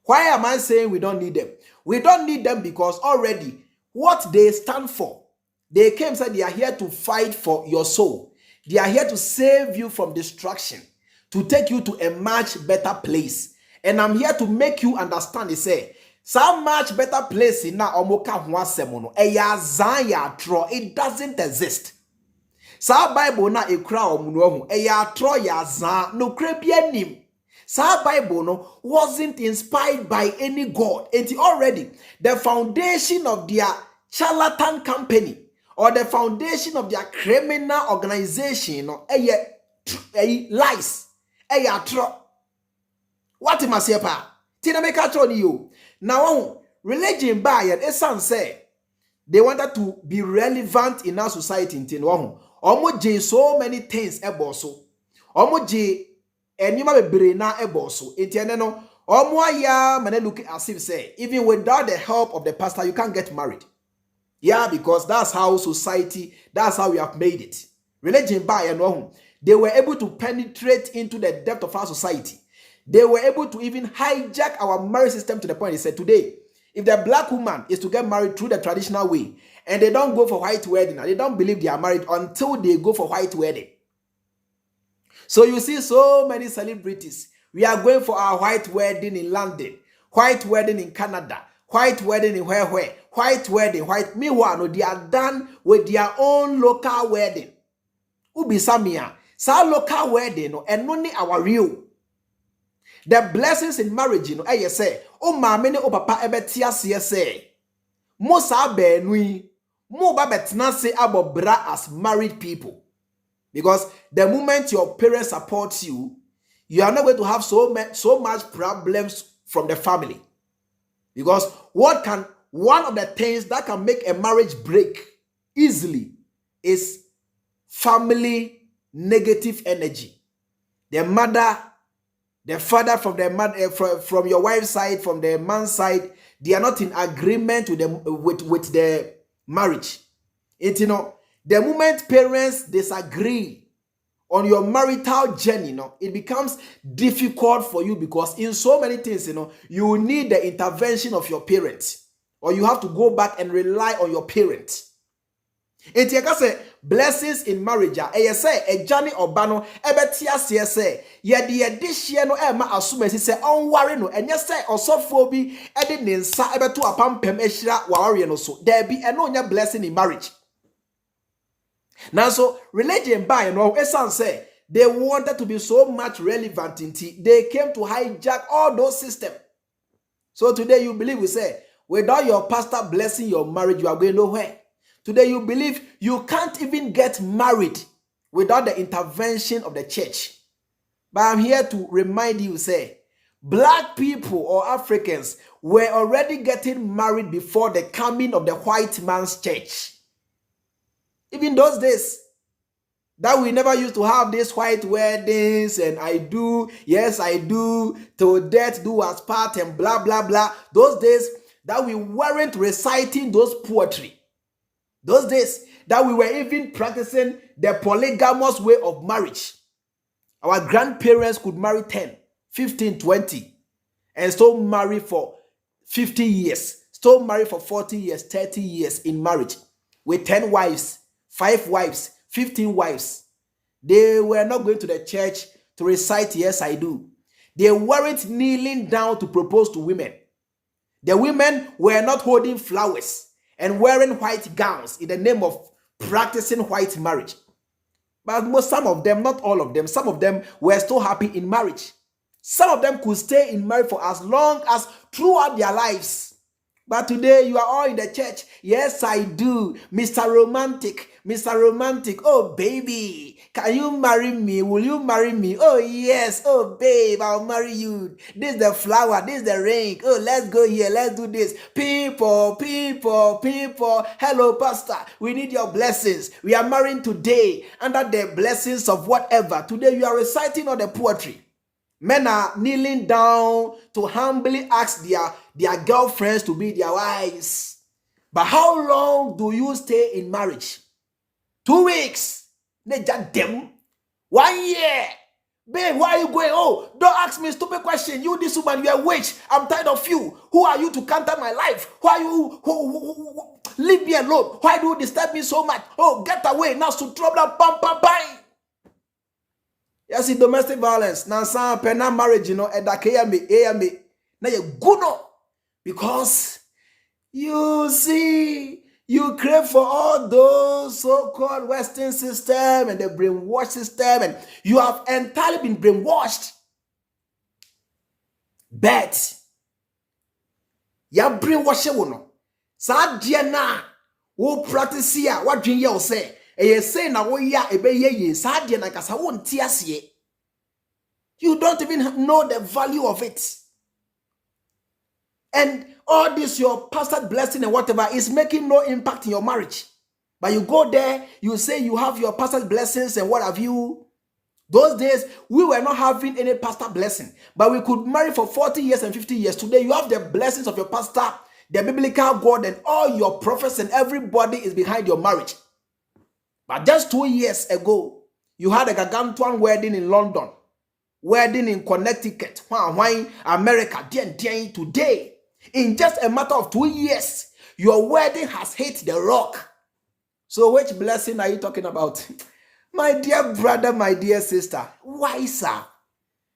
Why am I saying we don't need them? We don't need them because already what they stand for, they came and said they are here to fight for your soul. They are here to save you from destruction, to take you to a much better place. And I'm here to make you understand, so much better place in na omoka huasemono. It doesn't exist. Sa Bible na ekra omuno eya tro ya zan no krebia nim. Sa Bible no wasn't inspired by any god. It already the foundation of their charlatan company or the foundation of their criminal organization lies. Eya tro. What am I saying, pa? Tina make a tell you. Now, religion by and esan say they wanted to be relevant in our society in Tinwahu. Omo so many things eboso. Omo and you might be na eboso. Itianeno, omo ya man look as if say, even without the help of the pastor, you can't get married. Yeah, because that's how society, that's how we have made it. Religion by and they were able to penetrate into the depth of our society. They were able to even hijack our marriage system to the point they said today, if the black woman is to get married through the traditional way and they don't go for white wedding, they don't believe they are married until they go for white wedding. So you see so many celebrities. We are going for our white wedding in London, white wedding in Canada, white wedding in where, white wedding, white. Meanwhile, they are done with their own local wedding. Ubi Samia, sa local wedding and only our real. The blessings in marriage, say, oh, my many oh, papa, ebetia, say, Mosa be nui, mo babetna say about bra as married people. Because the moment your parents support you, you are not going to have so much problems from the family. Because one of the things that can make a marriage break easily is family negative energy. The mother, the father from the mother, from your wife's side, from the man's side, they are not in agreement with the marriage. The moment parents disagree on your marital journey, it becomes difficult for you because in so many things, you need the intervention of your parents, or you have to go back and rely on your parents. blessings in marriage e say e jani obano ebeti ase say ye de edihye no e ma asomasi say onware no enye say osofo bi e de ne nsa ebeto apampem ehira waware no so there be e no nya blessing in marriage. Now so religion by no esan say they wanted to be so much relevant in tea. They came to hijack all those systems. So today you believe, we say, without your pastor blessing your marriage, you are going nowhere. Today you believe you can't even get married without the intervention of the church. But I'm here to remind you, say, black people or Africans were already getting married before the coming of the white man's church. Even those days, that we never used to have these white weddings and I do, yes I do, till death do us part and blah blah blah. Those days that we weren't reciting those poetry. Those days that we were even practicing the polygamous way of marriage. Our grandparents could marry 10, 15, 20 and still marry for 50 years, still marry for 40 years, 30 years in marriage with 10 wives, 5 wives, 15 wives. They were not going to the church to recite yes I do. They weren't kneeling down to propose to women. The women were not holding flowers and wearing white gowns in the name of practicing white marriage. But some of them, not all of them, some of them were still happy in marriage. Some of them could stay in marriage for as long as throughout their lives. But today you are all in the church. Yes, I do. Mr. Romantic. Mr. Romantic. Oh, baby. Can you marry me? Will you marry me? Oh, yes. Oh, babe, I'll marry you. This is the flower. This is the ring. Oh, let's go here. Let's do this. People, people, people. Hello, pastor. We need your blessings. We are marrying today under the blessings of whatever. Today you are reciting all the poetry. Men are kneeling down to humbly ask their girlfriends to be their wives. But how long do you stay in marriage? 2 weeks. They just them. 1 year. Babe, why are you going? Oh, don't ask me a stupid question. You, this woman, you're a witch. I'm tired of you. Who are you to counter my life? Why are you? Who, leave me alone. Why do you disturb me so much? Oh, get away. Now, so trouble. Bam, bam, bam. Yes, in domestic violence, now some pena marriage, you know, edakeyame, now you good no, because you see, you crave for all those so-called Western system and the brainwash system, and you have entirely been brainwashed. But ya brainwash no, sa diana, wo practice here, what dream you say. You don't even know the value of it. And all this, your pastor blessing and whatever, is making no impact in your marriage. But you go there, you say you have your pastor's blessings and what have you. Those days, we were not having any pastor blessing. But we could marry for 40 years and 50 years. Today, you have the blessings of your pastor, the biblical God, and all your prophets and everybody is behind your marriage. But just 2 years ago, you had a gargantuan wedding in London, wedding in Connecticut, America. Today, in just a matter of 2 years, your wedding has hit the rock. So which blessing are you talking about? My dear brother, my dear sister, why, sir?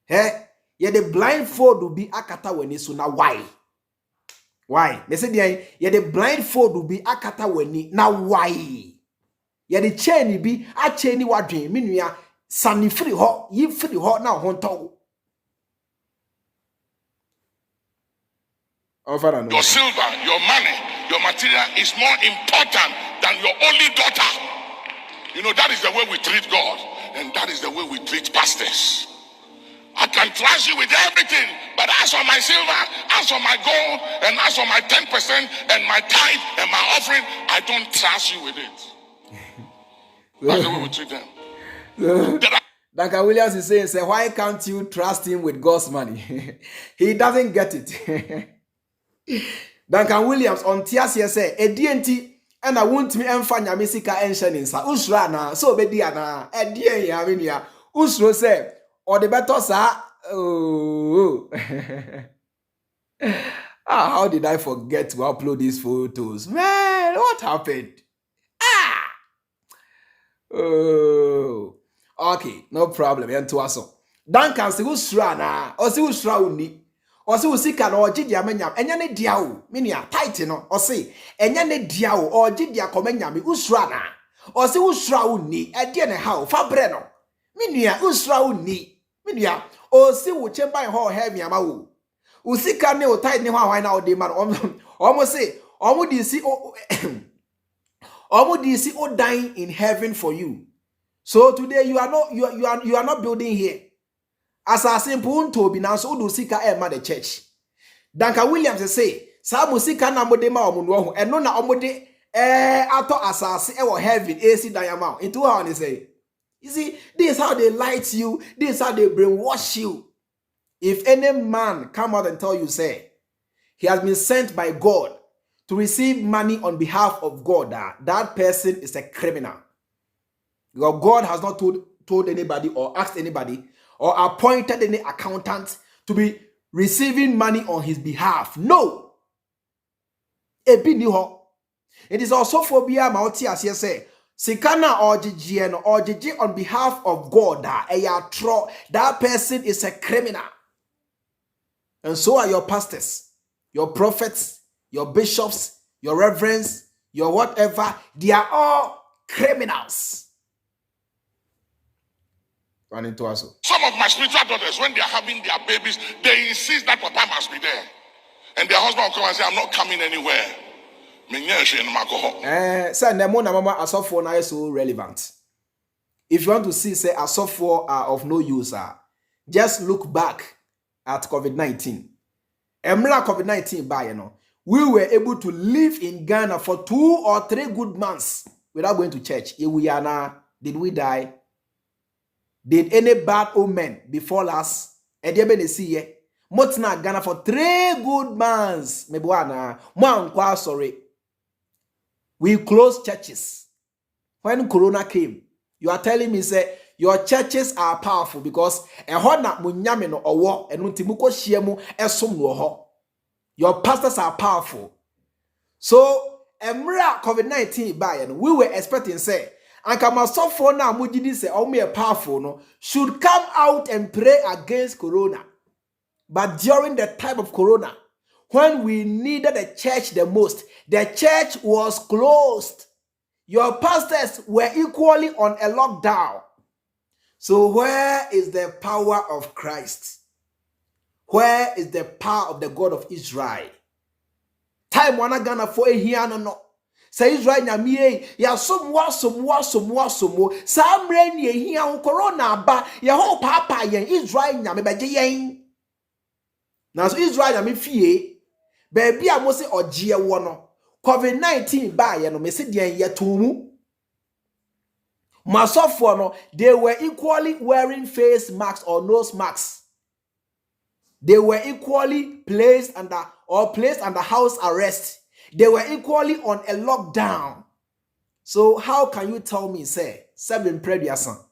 Yeah, the blindfold will be akata when it's now. Why? Why? They said, yeah, the blindfold will be akata when now. Why? Yeah, the chain be a chain wadrin, minua, sunny free hot, ye free hot now, honto. Your silver, your money, your material is more important than your only daughter. You know, that is the way we treat God, and that is the way we treat pastors. I can trust you with everything, but as for my silver, as for my gold, and as for my 10% and my tithe and my offering, I don't trust you with it. That's the way we treat them. Duncan Wiliams is saying, say, why can't you trust him with God's money? He doesn't get it. Duncan Wiliams on TSC say, a DNT, and I want me and find Yamisika and Shaninsa. Usra na, so be diana, a dear Yaminia. Usro say, or the better, sir. Oh, how did I forget to upload these photos? Man, what happened? Oh, okay, no problem. And to us, Duncan si usra na, o si usra uni, o si usika na oji dia menyam. Enya ne dia o, minia tight no. O si enya ne dia o, oji dia komenyam usra na. O si usra uni, e dia ne ha o fabre no. Minia usra uni, minia o si wo chemba ho heavy ama wo. Usika ne o tight ne ho ahwan na o de man. Omo say, omo di si o. Omo di si o dying in heaven for you. So today you are not building here. As a simple to be now so do sika the church. Duncan Wiliams say, "Sa musika na mode ma omuno ho eno na omode ato asase e wo heaven AC diamond." Into how they say. You see, this is how they lie to you, this is how they brainwash you. If any man come out and tell you, say, he has been sent by God to receive money on behalf of God, that person is a criminal. Because God has not told anybody or asked anybody or appointed any accountant to be receiving money on his behalf. No. It is also phobia mauti as you say. Sikana or Gigi on behalf of God, that person is a criminal. And so are your pastors, your prophets, your bishops, your reverends, your whatever. They are all criminals. Some of my spiritual daughters, when they are having their babies, they insist that Papa must be there. And their husband will come and say, I'm not coming anywhere. Say, mama asofo na is so relevant. If you want to see, say, asofo are of no use, just look back at COVID-19. Emla COVID-19 by, we were able to live in Ghana for 2 or 3 good months without going to church. Here we are now. Did we die? Did any bad omen befall us? Motna Ghana for 3 good months. Sorry. We closed churches. When Corona came, you are telling me, say, your churches are powerful because your pastors are powerful. So, COVID-19 by, we were expecting, say, and come so for now, Mujidi say, oh, me powerful, no, should come out and pray against Corona. But during the time of Corona, when we needed the church the most, the church was closed. Your pastors were equally on a lockdown. So where is the power of Christ? Where is the power of the God of Israel? Time wana Ghana for a hiano no. Say Israel nyamie ya somwa samre ni ehia corona ba ya ho papa yen Israel nyame beje yen. Na so Israel nyame fie baby a mo se ogie wo no COVID-19 ba ye no me se den ye tomu. Masofo no, they were equally wearing face masks or nose masks. They were equally placed under house arrest. They were equally on a lockdown. So how can you tell me, say, 7 prediasan,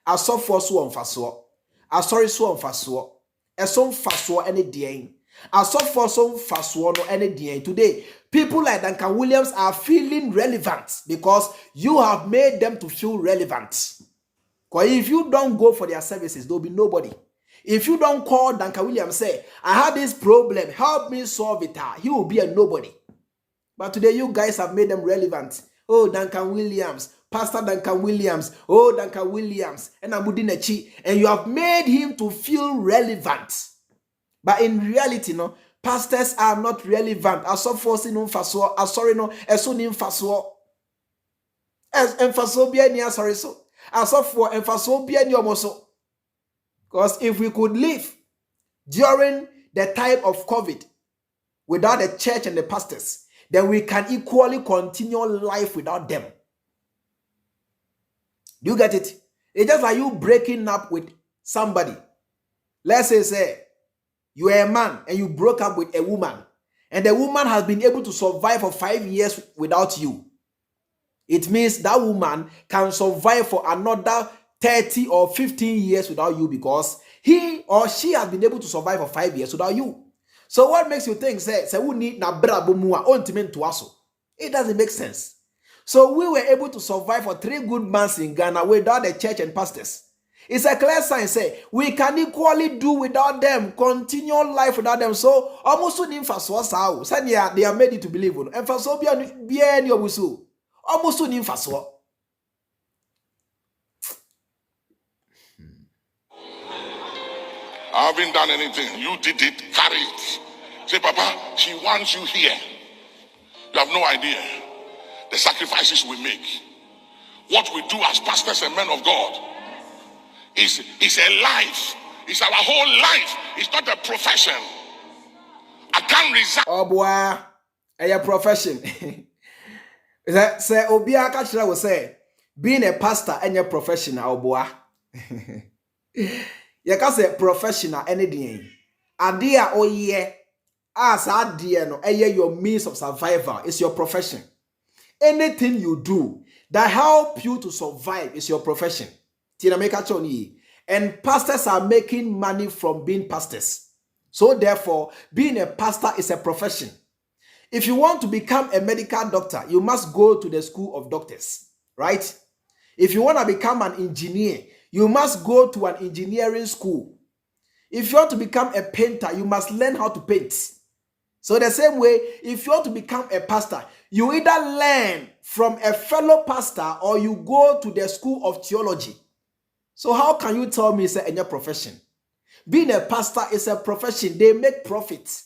a soft for so on faso, a sorry so on faso, a some faso any day, a soft for some faso no any day. Today, people like Duncan Wiliams are feeling relevant because you have made them to feel relevant. Because if you don't go for their services, there'll be nobody. If you don't call Duncan Wiliams, say, I have this problem, help me solve it, he will be a nobody. But today you guys have made them relevant. Oh, Duncan Wiliams, Pastor Duncan Wiliams, oh, Duncan Wiliams, and Amudinechi, and you have made him to feel relevant. But in reality, no, pastors are not relevant. As so forcing no faso, as sorry no, as soon in faso, as emphaso bien ni sorry so, as so for emphaso bien yomoso. Because if we could live during the time of COVID without the church and the pastors, then we can equally continue life without them. Do you get it? It's just like you breaking up with somebody. Let's say you are a man and you broke up with a woman, and the woman has been able to survive for 5 years without you. It means that woman can survive for another 30 or 15 years without you because he or she has been able to survive for 5 years without you. So what makes you think, say we need na brabo mua ontimen to aso? It doesn't make sense. So we were able to survive for 3 good months in Ghana without the church and pastors. It's a clear sign, say, we can equally do without them, continue life without them. So, almost soon in Faswa, they are made to believe. And for so be any of us, almost soon in Faswa. I haven't done anything. You did it, carry it. Say, Papa, she wants you here. You have no idea the sacrifices we make. What we do as pastors and men of God is a life. It's our whole life. It's not a profession. I can't resign. Oh boy, a profession. Say Obia Kachira will say, being a pastor and your professional, oh boy. You can say professional anything. Adia oh yeah. As idea no your means of survival is your profession. Anything you do that help you to survive is your profession. And pastors are making money from being pastors. So therefore, being a pastor is a profession. If you want to become a medical doctor, you must go to the school of doctors, right? If you want to become an engineer, you must go to an engineering school. If you want to become a painter, you must learn how to paint. So the same way, if you want to become a pastor, you either learn from a fellow pastor or you go to the school of theology. So how can you tell me it's in your profession? Being a pastor is a profession. They make profit.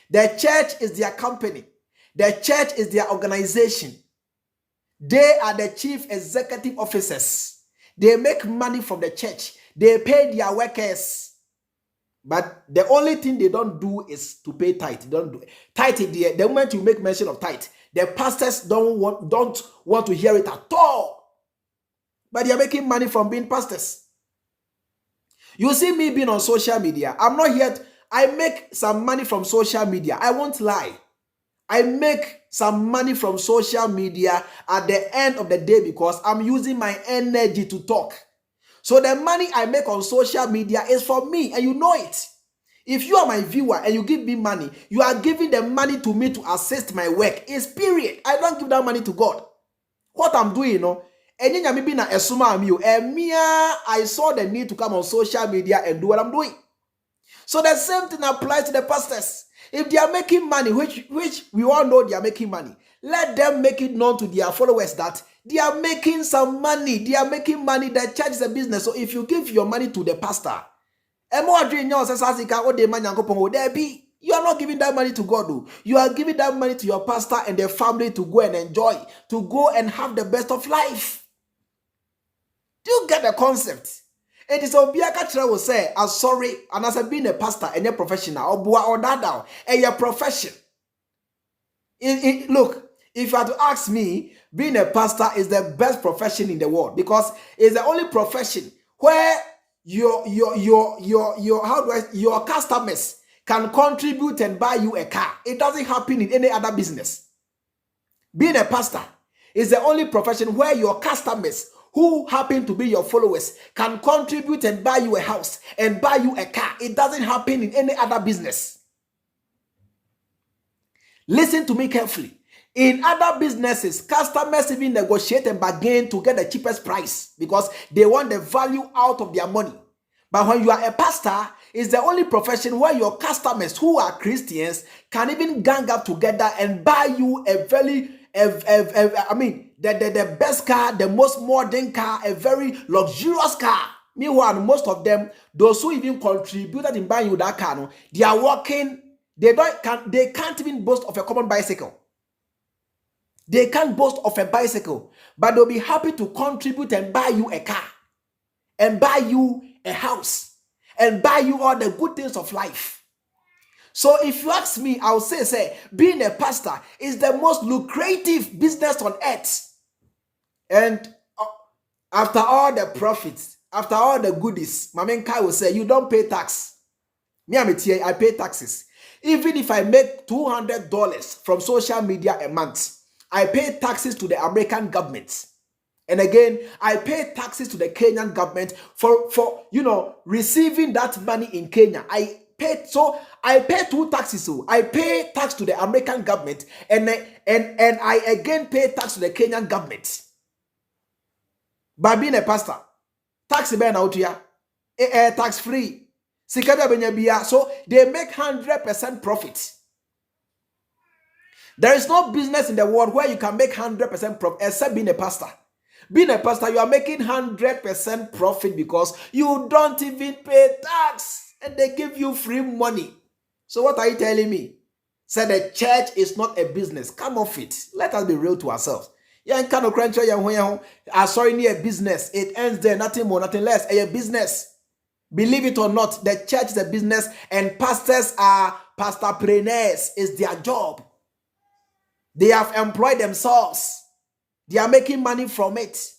The church is their company. The church is their organization. They are the chief executive officers. They make money from the church. They pay their workers. But the only thing they don't do is to pay tithe. They don't do tithe. The moment you make mention of tithe, the pastors don't want to hear it at all. But they are making money from being pastors. You see me being on social media. I'm not yet. I make some money from social media. I won't lie. I make some money from social media at the end of the day because I'm using my energy to talk. So the money I make on social media is for me, and you know it. If you are my viewer and you give me money, you are giving the money to me to assist my work. It's period. I don't give that money to God. What I'm doing, you know, I saw the need to come on social media and do what I'm doing. So the same thing applies to the pastors. If they are making money, which we all know they are making money, let them make it known to their followers that they are making some money. They are making money. The church is a business. So if you give your money to the pastor, you are not giving that money to God. Though. You are giving that money to your pastor and their family to go and enjoy, to go and have the best of life. Do you get the concept? It is Obiaka Chira will say, I'm sorry, and as being a pastor and a professional, or that down, and your profession. Look, if you had to ask me, being a pastor is the best profession in the world because it's the only profession where your customers can contribute and buy you a car. It doesn't happen in any other business. Being a pastor is the only profession where your customers who happen to be your followers can contribute and buy you a house and buy you a car. It doesn't happen in any other business. Listen to me carefully. In other businesses, customers even negotiate and bargain to get the cheapest price because they want the value out of their money. But when you are a pastor, it's the only profession where your customers who are Christians can even gang up together and buy you a the best car, the most modern car, a very luxurious car. Meanwhile, most of them, those who even contributed in buying you that car, they are working. They can't even boast of a common bicycle. They can't boast of a bicycle, but they'll be happy to contribute and buy you a car, and buy you a house, and buy you all the good things of life. So if you ask me, I'll say, being a pastor is the most lucrative business on earth. And after all the profits, after all the goodies, Mamen Kai will say, you don't pay tax. Me, I pay taxes. Even if I make $200 from social media a month, I pay taxes to the American government. And again, I pay taxes to the Kenyan government for receiving that money in Kenya. I pay. So I pay two taxes. So I pay tax to the American government, and I again pay tax to the Kenyan government. By being a pastor, tax ben out here, tax free. So they make 100% profit. There is no business in the world where you can make 100% profit except being a pastor. Being a pastor, you are making 100% profit because you don't even pay tax and they give you free money. So what are you telling me? Say the church is not a business. Come off it. Let us be real to ourselves. Sorry, a business. It ends there, nothing more, nothing less. A business. Believe it or not, the church is a business and pastors are pastorpreneurs. It's their job. They have employed themselves. They are making money from it.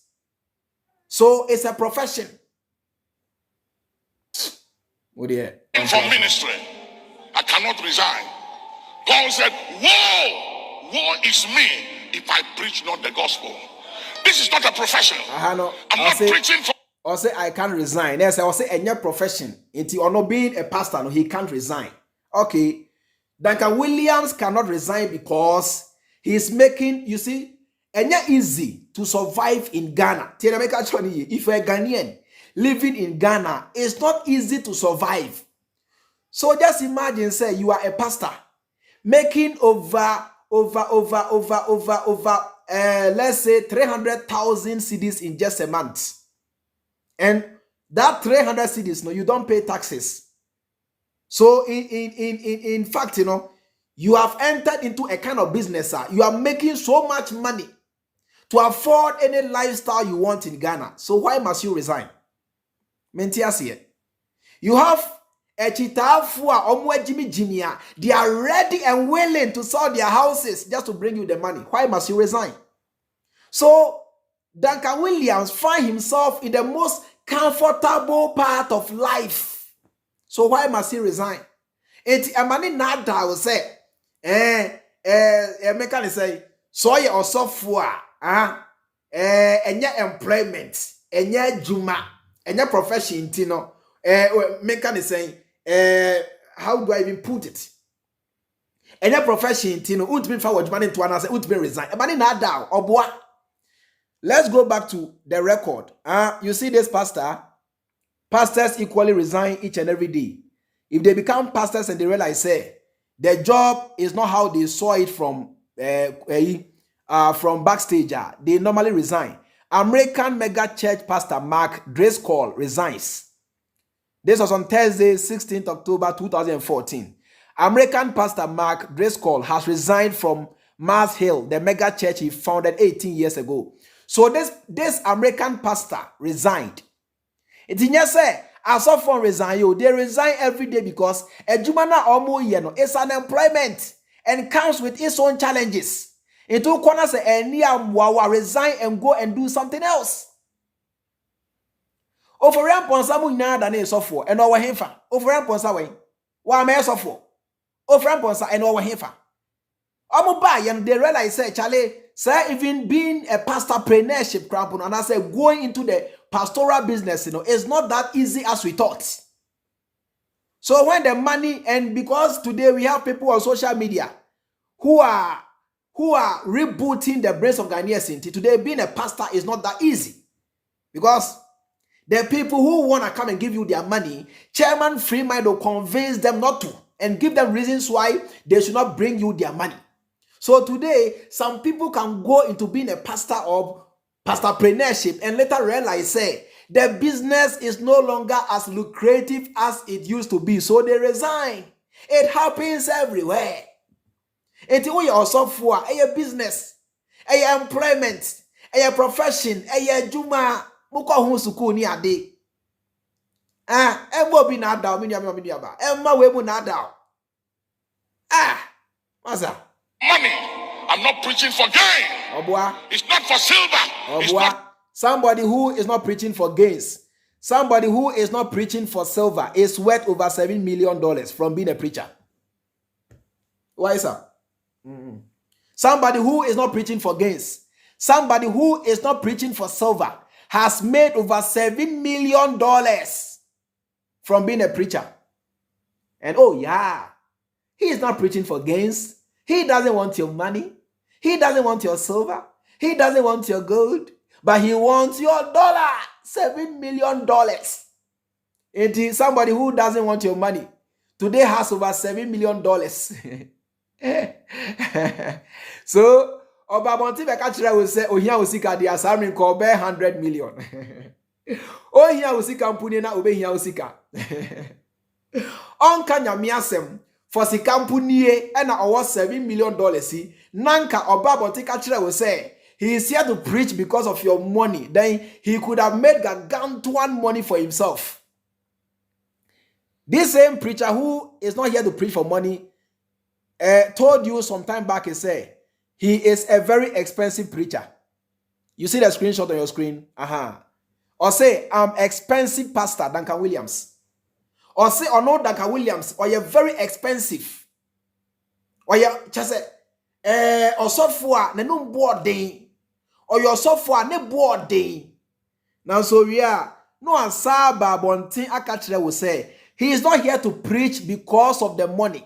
So it's a profession. For ministry, I cannot resign. Paul said, woe is me if I preach not the gospel. This is not a profession. I'm not preaching for... Or say I can't resign. Yes, I will say any profession. Or not being a pastor, no, he can't resign. Okay. Duncan Wiliams cannot resign because he's making, you see, and it's easy to survive in Ghana. If you're a Ghanaian living in Ghana, it's not easy to survive. So just imagine, say, you are a pastor making over, let's say 300,000 cedis in just a month. And that 300 cedis, no, you don't pay taxes. So in fact, you know, you have entered into a kind of business. You are making so much money to afford any lifestyle you want in Ghana. So why must you resign? You have a chitafua, Jimmy. They are ready and willing to sell their houses just to bring you the money. Why must you resign? So Duncan Wiliams find himself in the most comfortable part of life. So why must he resign? It's a money nada will say. Mechanic say, so you or software, and your employment, and your juma, and your profession, Tino, mechanic saying, how do I even put it? And your profession, Tino, would be forward money to another, would be resign. A money not down, or boy. Let's go back to the record. You see this pastor? Pastors equally resign each and every day. If they become pastors and they realize, say, their job is not how they saw it from backstage. They normally resign. American mega church pastor Mark Driscoll resigns. This was on Thursday, 16th October 2014. American pastor Mark Driscoll has resigned from Mars Hill, the mega church he founded 18 years ago. So this American pastor resigned. It didn't say, as of for resign, they resign every day because a jumana omo yeno is unemployment and comes with its own challenges. It took corner say and resign and go and do something else. Over ramponsa mu nyina da na esofo and over hemfa. Over ramponsa wen. Wa ma esofo. Over ramponsa and over hemfa. Omo ba yen they realize say chale say even being a pastorpreneurship crampon and I say going into the pastoral business, you know, it's not that easy as we thought. So when the money, and because today we have people on social media who are rebooting the brains of Ghanaians, today being a pastor is not that easy. Because the people who want to come and give you their money, Chairman Freemind will convince them not to and give them reasons why they should not bring you their money. So today, some people can go into being a pastor of pastorpreneurship and later realize, say, the business is no longer as lucrative as it used to be. So they resign. It happens everywhere. It's also for a business, a employment, a profession, a juma, muko hunsuku ni ade. Embo bi na da, Emma webu na da. Maza. Money. I'm not preaching for gain. It's not for silver. Somebody who is not preaching for gains, somebody who is not preaching for silver is worth over $7 million from being a preacher. Why, sir? Somebody who is not preaching for gains, somebody who is not preaching for silver has made over $7 million from being a preacher. And oh yeah, he is not preaching for gains. He doesn't want your money. He doesn't want your silver. He doesn't want your gold. But he wants your dollar. $7 million. It is somebody who doesn't want your money. Today has over $7 million. So, Obabonti Bekachira will say, oh, here will see the assignment called 100 million. Oh, here will see company na obey here will see ka. On Kanya miasem for si company and our $7 million. Nanka Obabonti Kachira will say, he is here to preach because of your money. Then he could have made gargantuan money for himself. This same preacher who is not here to preach for money told you some time back, he said, he is a very expensive preacher. You see the screenshot on your screen? Or say, I'm expensive pastor, Duncan Wiliams. Or say, or no, Duncan Wiliams, or you're very expensive. Or you're just or software, ne no boarding. Or your software, ne boarding. Now, so yeah, no ansaba bontin akachire will say, he is not here to preach because of the money.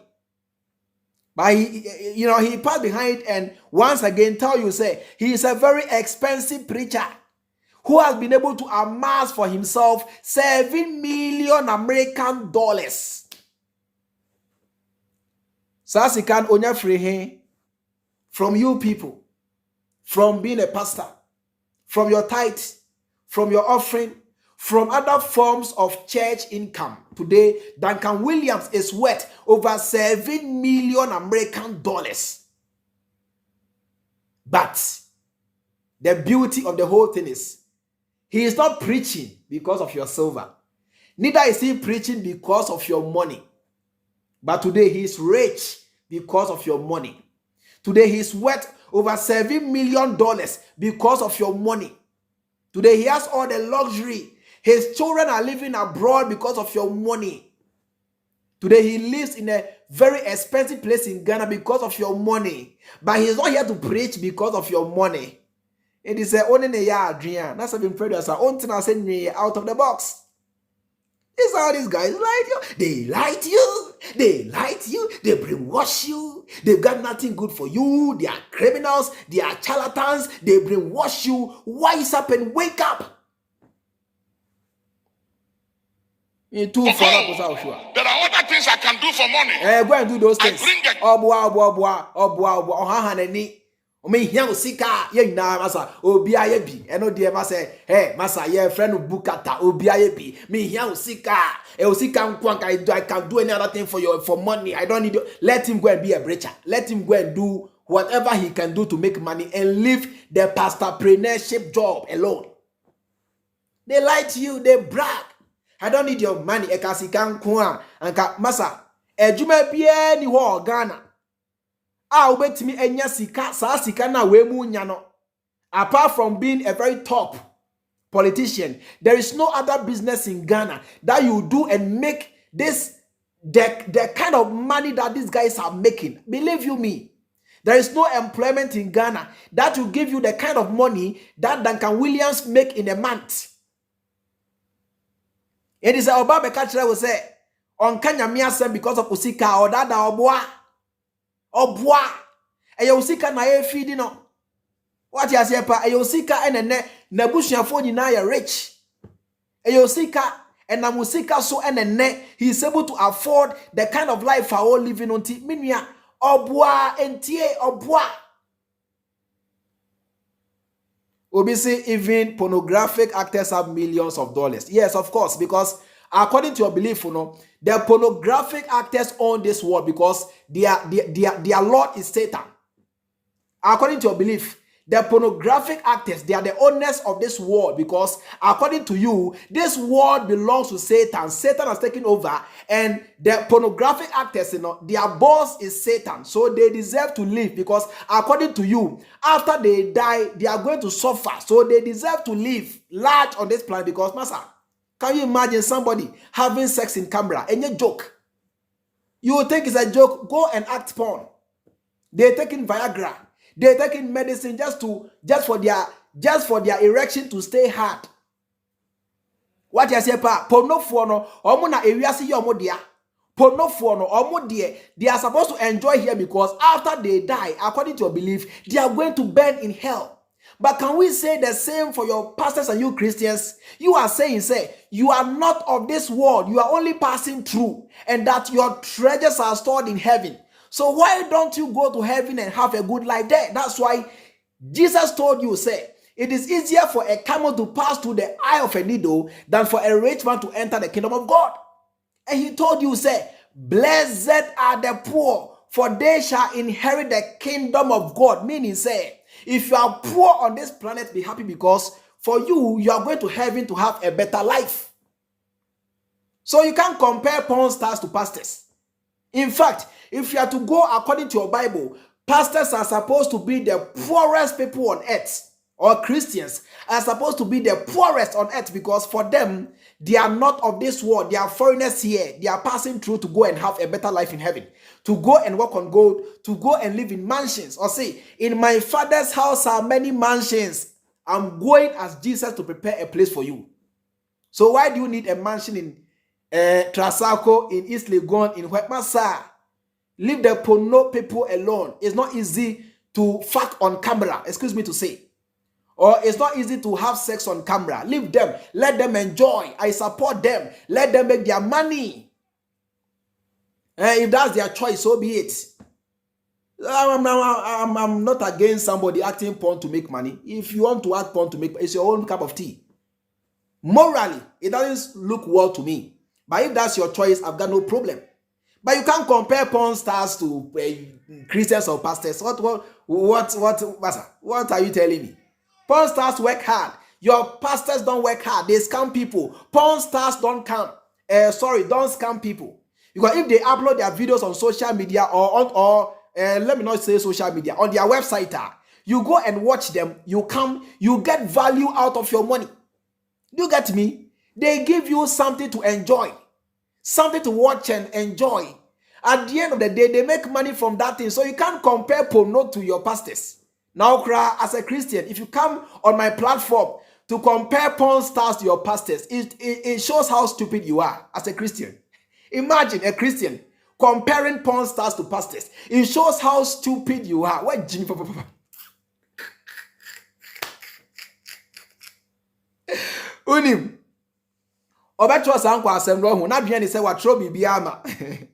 But he passed behind and once again tell you, say, he is a very expensive preacher who has been able to amass for himself $7 million American dollars. Sasikan onya free from you people, from being a pastor, from your tithe, from your offering, from other forms of church income. Today, Duncan Wiliams is worth over $7 million American dollars. But the beauty of the whole thing is, he is not preaching because of your silver. Neither is he preaching because of your money. But today, he is rich because of your money. Today, he is worth over $7 million because of your money. Today, he has all the luxury. His children are living abroad because of your money. Today, he lives in a very expensive place in Ghana because of your money. But he is not here to preach because of your money. It is only a year dream. That's been prayed as own thing. I said out of the box. This is how these guys lie you. They lie to you. They lie to you. They brainwash you. They've got nothing good for you. They are criminals. They are charlatans. They brainwash you. Wise up and wake up. There are other things I can do for money. Go and do those things. I bring it. Me here usika ye na masa obi aye bi eno de masa masa ye friend bukata obi aye bi me here usika usika nkwanka I can do any other thing for money. I don't need you. Let him go and be a preacher. Let him go and do whatever he can do to make money and leave the pastorpreneurship job alone. They lie to you, they brag. I don't need your money. Ekasika nkwa anka masa ejuma bia ni ho Ghana. Ubetimi enya sika sa sika na we mu nya no. Apart from being a very top politician, there is no other business in Ghana that you do and make this the kind of money that these guys are making. Believe you me, there is no employment in Ghana that will give you the kind of money that Duncan Wiliams make in a month. It is our Baba Kachira will say on Kenya miasem because of usika or dada obwa. Obwa usika na ye feeding no. What you say pa usika ene na busuafo nyina ya rich. Usika and na musika so ene he is able to afford the kind of life I all living on ti minua obwa entie obwa. Obi say even pornographic actors have millions of dollars. Yes, of course, because according to your belief, the pornographic actors own this world because their Lord is Satan. According to your belief, the pornographic actors, they are the owners of this world because according to you, this world belongs to Satan. Satan has taken over and the pornographic actors, their boss is Satan. So they deserve to live because according to you, after they die, they are going to suffer. So they deserve to live large on this planet because, Master, can you imagine somebody having sex in camera and a joke? You would think it's a joke. Go and act porn. They're taking Viagra. They're taking medicine just for their erection to stay hard. What you say, pa? Porno for no. Omuna area see your modia. Ponofo no omo they are supposed to enjoy here because after they die, according to your belief, they are going to burn in hell. But can we say the same for your pastors and you Christians? You are saying, say, you are not of this world, you are only passing through, and that your treasures are stored in heaven. So why don't you go to heaven and have a good life there? That's why Jesus told you, say, it is easier for a camel to pass through the eye of a needle than for a rich man to enter the kingdom of God. And he told you, say, blessed are the poor, for they shall inherit the kingdom of God. Meaning, say, if you are poor on this planet, be happy because for you, you are going to heaven to have a better life. So you can't compare porn stars to pastors. In fact, if you are to go according to your Bible, pastors are supposed to be the poorest people on earth, or Christians are supposed to be the poorest on earth because for them, they are not of this world. They are foreigners here. They are passing through to go and have a better life in heaven, to go and walk on gold, to go and live in mansions. Or say, in my Father's house are many mansions. I'm going as Jesus to prepare a place for you. So why do you need a mansion in Trasaco, in East Legon, in Wetmasa? Leave the Pono people alone. It's not easy to fuck on camera, excuse me to say. Or it's not easy to have sex on camera. Leave them. Let them enjoy. I support them. Let them make their money. If that's their choice, so be it. I'm not against somebody acting porn to make money. If you want to act porn to make money, it's your own cup of tea. Morally, it doesn't look well to me. But if that's your choice, I've got no problem. But you can't compare porn stars to Christians or pastors. What are you telling me? Porn stars work hard. Your pastors don't work hard. They scam people. Porn stars don't scam people. Because if they upload their videos on social media or let me not say social media, on their website, you go and watch them, you get value out of your money. Do you get me? They give you something to enjoy, something to watch and enjoy. At the end of the day, they make money from that thing. So you can't compare porno to your pastors. Now, as a Christian, if you come on my platform to compare porn stars to your pastors, it shows how stupid you are as a Christian. Imagine a Christian comparing porn stars to pastors. It shows how stupid you are. What Jimmy? Unim. Obecho sanko asembro hu na dwen say watro bibiama.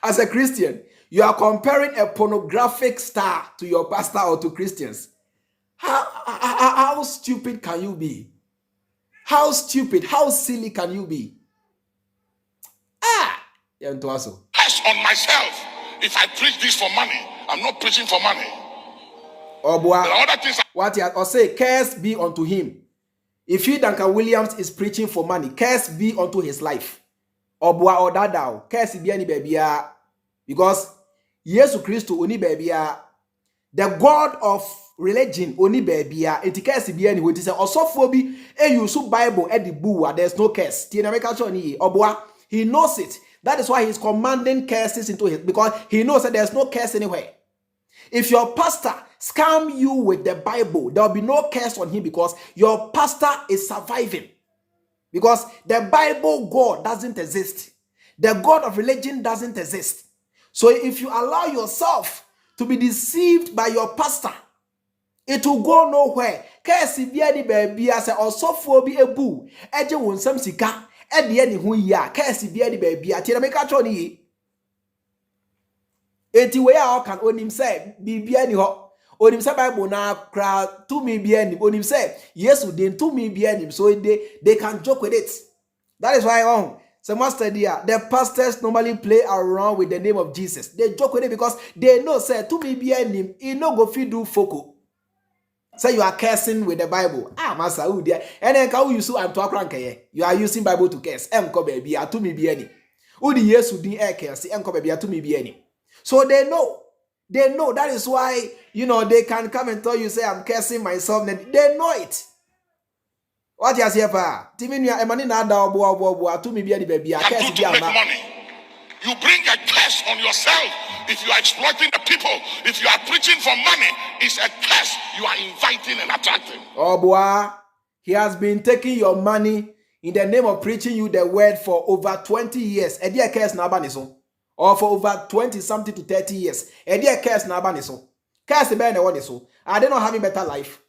As a Christian, you are comparing a pornographic star to your pastor or to Christians. How stupid can you be? How stupid, how silly can you be? Test on myself. If I preach this for money, I'm not preaching for money. Oh boy, there are other things. What you or say, curse be unto him. If he, Duncan Wiliams, is preaching for money, curse be unto his life. Or boy or dadao, curse be any baby. Because Jesus Christ oni baby. The God of religion oni baby. Enti curse be any way. It is also for be you so Bible at the boo. There's no curse. He knows it. That is why he's commanding curses into it, because he knows that there's no curse anywhere. If your pastor scam you with the Bible, there will be no curse on him because your pastor is surviving. Because the Bible God doesn't exist. The God of religion doesn't exist. So if you allow yourself to be deceived by your pastor, it will go nowhere. Curse be any baby as also for be a boo. Eje won sam sika. Edi hu ya curse be any baby ati na make a choni. Eti we a can onim say bibi ani ho. Onim say Bible na kra to me be ani. Onim say yes den to me be ani. So they can joke with it. That is why some master there, the pastors normally play around with the name of Jesus. They joke with it because they know say to me be ani. He no go fit do foko. Say you are cursing with the Bible. Master, who there? And then can you use I'm talking? You are using Bible to curse. Baby, to me be any. Who the yes who didn't air curse? Baby, to me be any. So they know. That is why they can come and tell you say I'm cursing myself. They know it. What you say, pa? Timini ya emani na da obo to me be any baby. I curse to make money. You bring a curse on yourself. If you are exploiting the people, if you are preaching for money, it's a curse you are inviting and attracting. Oh boy, he has been taking your money. in the name of preaching you the word for over 20 years. A dear case na abaniso. Or for over 20 something to 30 years. A dear case na abaniso. Case be na what so. Are they not having better life?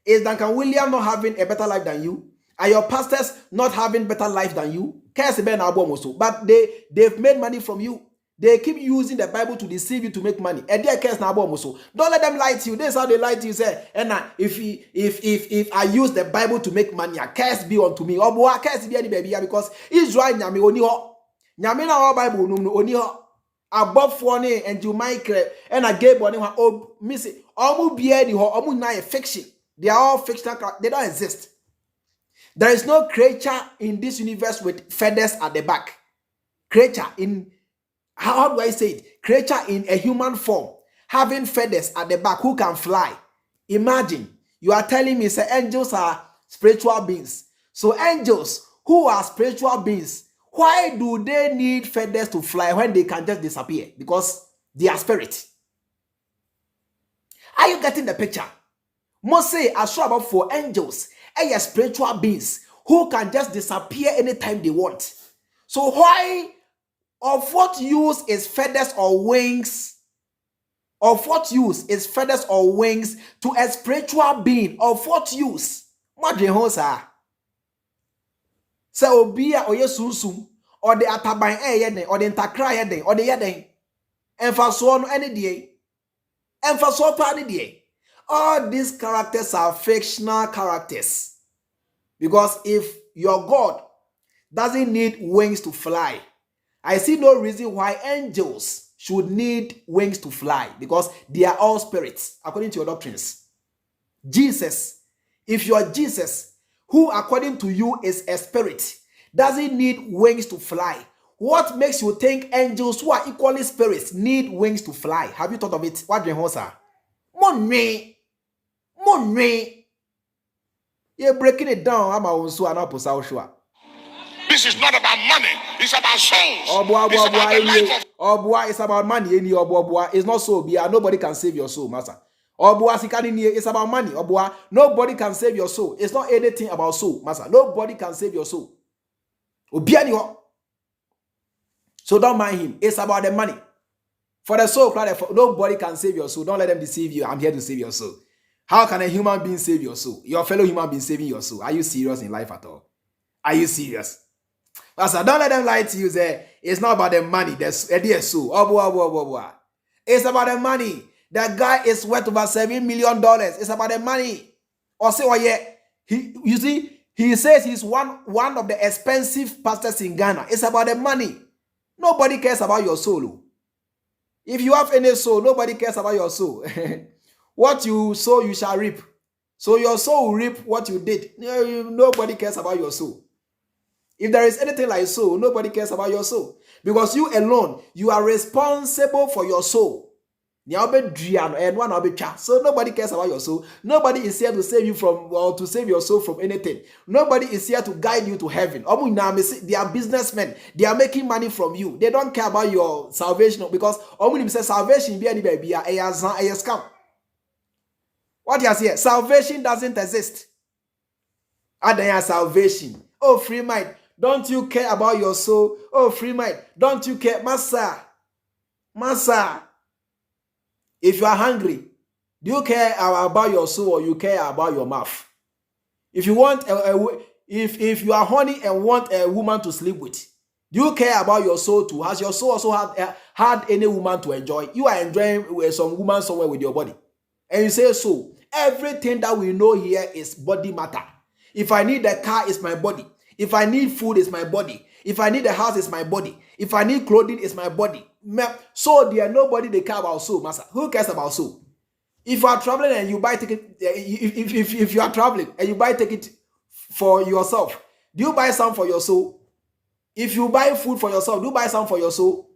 Is Duncan Williams not having a better life than you? Are your pastors not having better life than you? Case be na abomoso. But they've made money from you. They keep using the Bible to deceive you to make money. And their case na abomoso. Don't let them lie to you. This is how they lie to you. Say, and if I use the Bible to make money, a curse be unto me. Or boy, curse be any baby because Israel nyame oni ho. Nyame na our Bible no oni ho. Above one and you might and I gave one oh miss it. Omu be ni ho. Omu na fiction. They are all fictional. They don't exist. There is no creature in this universe with feathers at the back. Creature in, how do I say it? Creature in a human form, having feathers at the back who can fly. Imagine, you are telling me, say, angels are spiritual beings. So angels who are spiritual beings, why do they need feathers to fly when they can just disappear? Because they are spirit. Are you getting the picture? Must say, I saw about 4 angels, and your spiritual beings who can just disappear anytime they want. So why, of what use is feathers or wings? Of what use is feathers or wings to a spiritual being? Of what use? What do you say? So obia or yesunsum or the ataban yeden or the ntakra yeden or the yeden. Emfaso no any day. Emfaso pa any day. All these characters are fictional characters. Because if your God doesn't need wings to fly, I see no reason why angels should need wings to fly, because they are all spirits, according to your doctrines. Jesus, if you are Jesus, who according to you is a spirit, doesn't need wings to fly, what makes you think angels who are equally spirits need wings to fly? Have you thought of it? What do you say? Money. You're breaking it down. I'm also an opposite sure. This is not about money, it's about souls. Oh boy, It's about the life of oh boy, it's about money. Oh boy, it's not so. Nobody can save your soul, master. Oh boy, it's about money. Oh boy, nobody can save your soul. It's not anything about soul, master. Nobody can save your soul. So don't mind him. It's about the money. For the soul, nobody can save your soul. Don't let them deceive you. I'm here to save your soul. How can a human being save your soul? Your fellow human being saving your soul. Are you serious in life at all? Are you serious? Pastor, don't let them lie to you. Say it's not about the money. There's a dear soul. It's about the money. That guy is worth over $7 million. It's about the money. Or say, oh yeah, you see, he says he's one of the expensive pastors in Ghana. It's about the money. Nobody cares about your soul. If you have any soul, nobody cares about your soul. What you sow, you shall reap. So your soul will reap what you did. Nobody cares about your soul. If there is anything like soul, nobody cares about your soul. Because you alone, you are responsible for your soul. So nobody cares about your soul. Nobody is here to save you from, or to save your soul from anything. Nobody is here to guide you to heaven. They are businessmen. They are making money from you. They don't care about your salvation, because salvation be any baby a scam. What you say? Salvation doesn't exist. Adanya salvation. Oh, free mind. Don't you care about your soul? Oh, free mind. Don't you care? Massa. If you are hungry, do you care about your soul, or you care about your mouth? If you want if you are horny and want a woman to sleep with, do you care about your soul too? Has your soul also had any woman to enjoy? You are enjoying some woman somewhere with your body. And you say so. Everything that we know here is body matter. If I need a car, it's my body. If I need food, it's my body. If I need a house, it's my body. If I need clothing, it's my body. So there nobody they care about soul, master. Who cares about soul? If you are traveling and you buy ticket, if you are traveling and you buy ticket for yourself, do you buy some for your soul? If you buy food for yourself, do you buy some for your soul?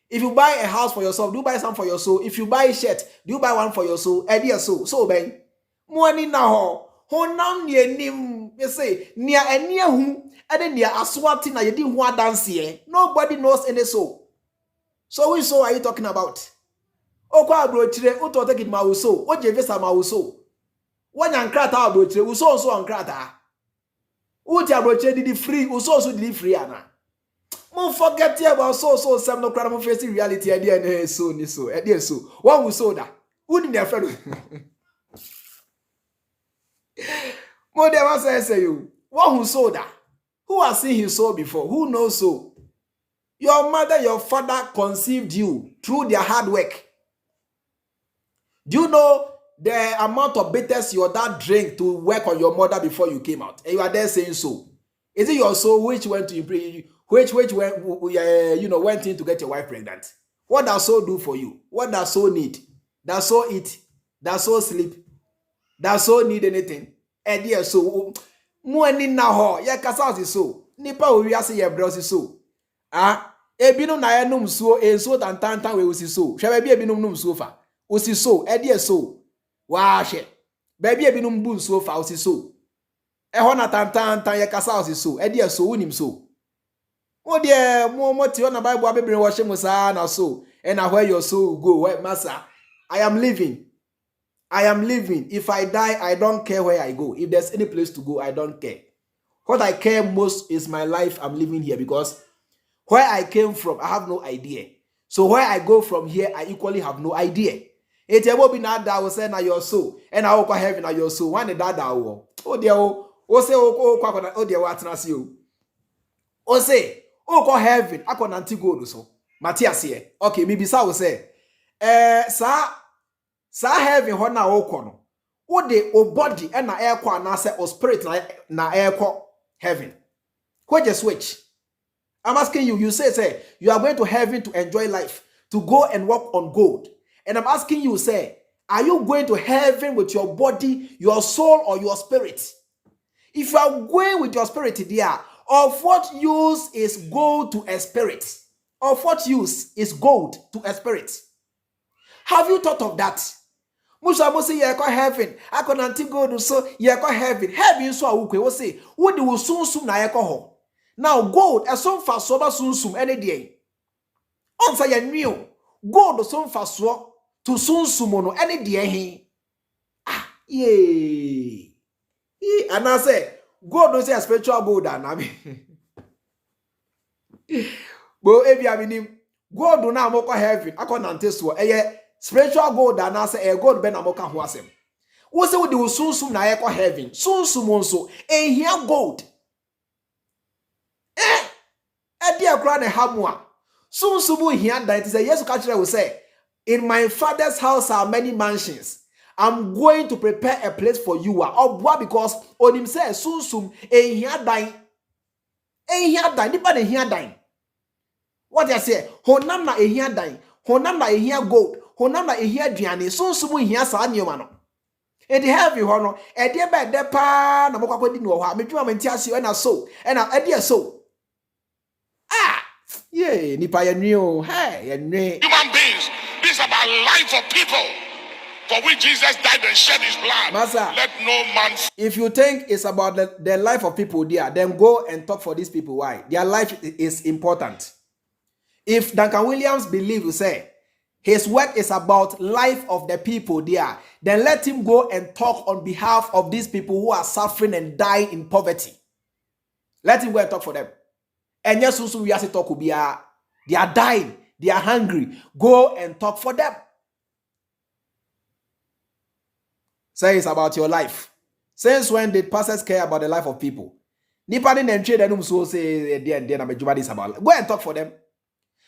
If you buy a house for yourself, do you buy some for your soul? If you buy a shirt, do you buy one for your soul? Dear soul. So ben, money now. Honam near nim, you say, near and near whom, and then near aswati na yedi who dance here. Nobody knows any soul. So which soul are you talking about? Okwa bro chire, uto take it ma soul. What je vesa ma soul? One yankrata bro chire, uso so yankrata. Uti abroche did free, also did free ana. Mo forget about so some no crowd facing reality idea so ni so idea so. One who saw that. Who did their friend? Mo de was say you. One who saw that. Who has seen his soul before? Who knows so? Your mother, your father conceived you through their hard work. Do you know the amount of bitters your dad drank to work on your mother before you came out? And you are there saying so. Is it your soul which went to improve, which went, went in to get your wife pregnant? What does soul do for you? What does soul need? Does soul eat? Does soul sleep? Does soul need anything? And dear so, money now, ya kasa so. Nipa we are say your brother so. Ah, ebinum na enum so enso tantantan we usi so. Hwe ba ebinum num so fa. Usi so, dear so. Wa hwe. Ba ebinum bu so fa usi so. Eho na tantantan ya kasa usi so. Dear so unim so. O dear mo ti on na Bible abebere wo hye mo sa na so. And where your soul go, where master, I am living. I am living. If I die, I don't care where I go. If there's any place to go, I don't care. What I care most is my life I'm living here, because where I came from, I have no idea. So where I go from here, I equally have no idea. It will be not that will say na your soul, and I will call heaven na your soul. One that will. Oh dear, oh say oh dear, what na see you? Oh say call heaven. I can anti go so. Matthias here. Okay, maybe sa will say, sa heaven ho na wo no. Wo de o body and na air kwa na say o spirit na air kwa heaven. What just switch? I'm asking you, you say, you are going to heaven to enjoy life, to go and walk on gold. And I'm asking you, say, are you going to heaven with your body, your soul, or your spirit? If you are going with your spirit there, of what use is gold to a spirit? Of what use is gold to a spirit? Have you thought of that? Musa mo say ye ko heaven, akonanti gold so ye ko heaven. Heaven so awukwe wo say, wo de wo sunsum na ye ko ho. Now gold eson fa so ba sunsum ene de. Onsa ye nwi gold so fa so to sunsum no ene de he. Ah, ye. And I say gold no say a spiritual gold and abi. Bo ebi aminim gold na amoko heaven akonante so eye spiritual gold and I say gold be na amoko ho asem. Wo say wo de sunsum na ye ko heaven. Sunsum nso ehia gold. Edia kra ne hamwa. Sunsumu hia dan ti say Yesu ka kire we say, in my father's house are many mansions. I'm going to prepare a place for you. Obwa because on him say sunsum ehia dan. Ehia dan nipa ne hia dan. What you say? Honam na ehia dan. Honam na ehia gold. Honam na ehia duane. Sunsumu hia sa nioma no. E dey have you no. E dey be de pa na mokwa kwadi ni wo ha. Medwuma menti ase e na so. E na e dey so. Ah, yeah, nipa ya nyo. Hey, ya nwe. Human beings, this is about life of people for which Jesus died and shed his blood. Master, let no man. If you think it's about the life of people there, then go and talk for these people. Why? Their life is important. If Duncan Wiliams believes, you say, his work is about life of the people there, then let him go and talk on behalf of these people who are suffering and dying in poverty. Let him go and talk for them. And yes, also we have to talk. They are dying. They are hungry. Go and talk for them. Say it's about your life. Since when did pastors care about the life of people? Nipani nenche denum so say then abejuma is about. Go and talk for them.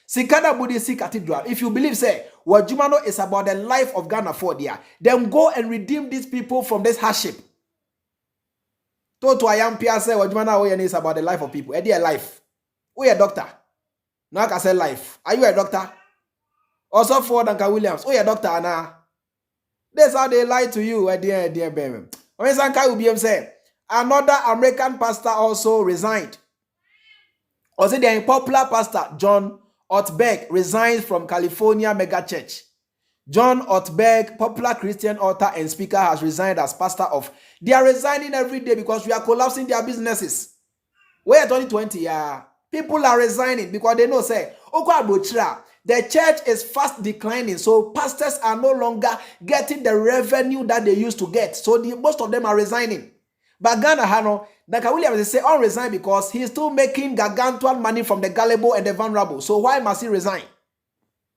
Sikada Buddhist Cathedral. If you believe, say what Jumano is about the life of Ghana for there, then go and redeem these people from this hardship. To I am Pia say what Jumano is about the life of people. Their life. We a doctor. Now I can say life. Are you a doctor? Also for Duncan Wiliams. We a doctor now. That's how they lie to you, dear baby. When Sankai will be saying, another American pastor also resigned. Also, the unpopular pastor John Ortberg resigned from California mega church. John Ortberg, popular Christian author and speaker, has resigned as pastor of. They are resigning every day because we are collapsing their businesses. We're 2020, yeah. People are resigning because they know, say, the church is fast declining, so pastors are no longer getting the revenue that they used to get. So most of them are resigning. But Ghana Hano, Duncan Wiliams say on resign because he's still making gargantuan money from the gullible and the vulnerable. So why must he resign?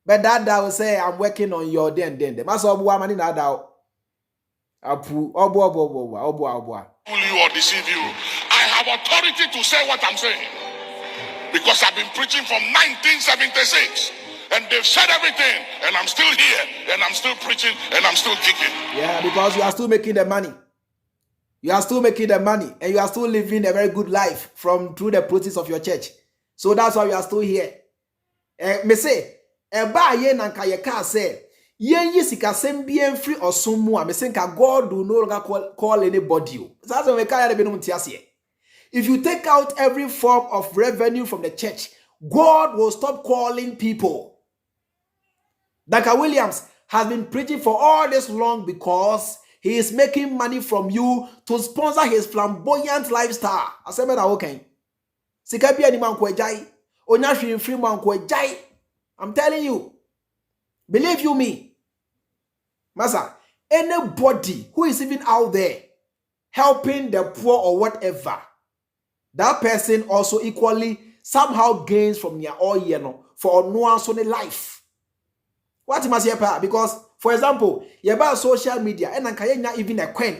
But that will say, I'm working on your den. That's all money now. You or deceive you. I have authority to say what I'm saying because I've been preaching from 1976 and they've said everything and I'm still here and I'm still preaching and I'm still kicking. Yeah, because you are still making the money. You are still making the money and you are still living a very good life through the process of your church. So that's why you are still here. Me say, ba ye na nka ye ka say, yen yi sika sem bien free osumu a me say nka God will no longer call anybody. That's why we ka ya be no ntiase. If you take out every form of revenue from the church, God will stop calling people. Duncan Wiliams has been preaching for all this long because he is making money from you to sponsor his flamboyant lifestyle. I said, okay. Sika bia ni man ko ejai. Onya hwe free man ko ejai. I'm telling you. Believe you me. Masa, anybody who is even out there helping the poor or whatever, that person also equally somehow gains from your all year no for no one so life. What must you pay? Because, for example, you buy social media and even a coin,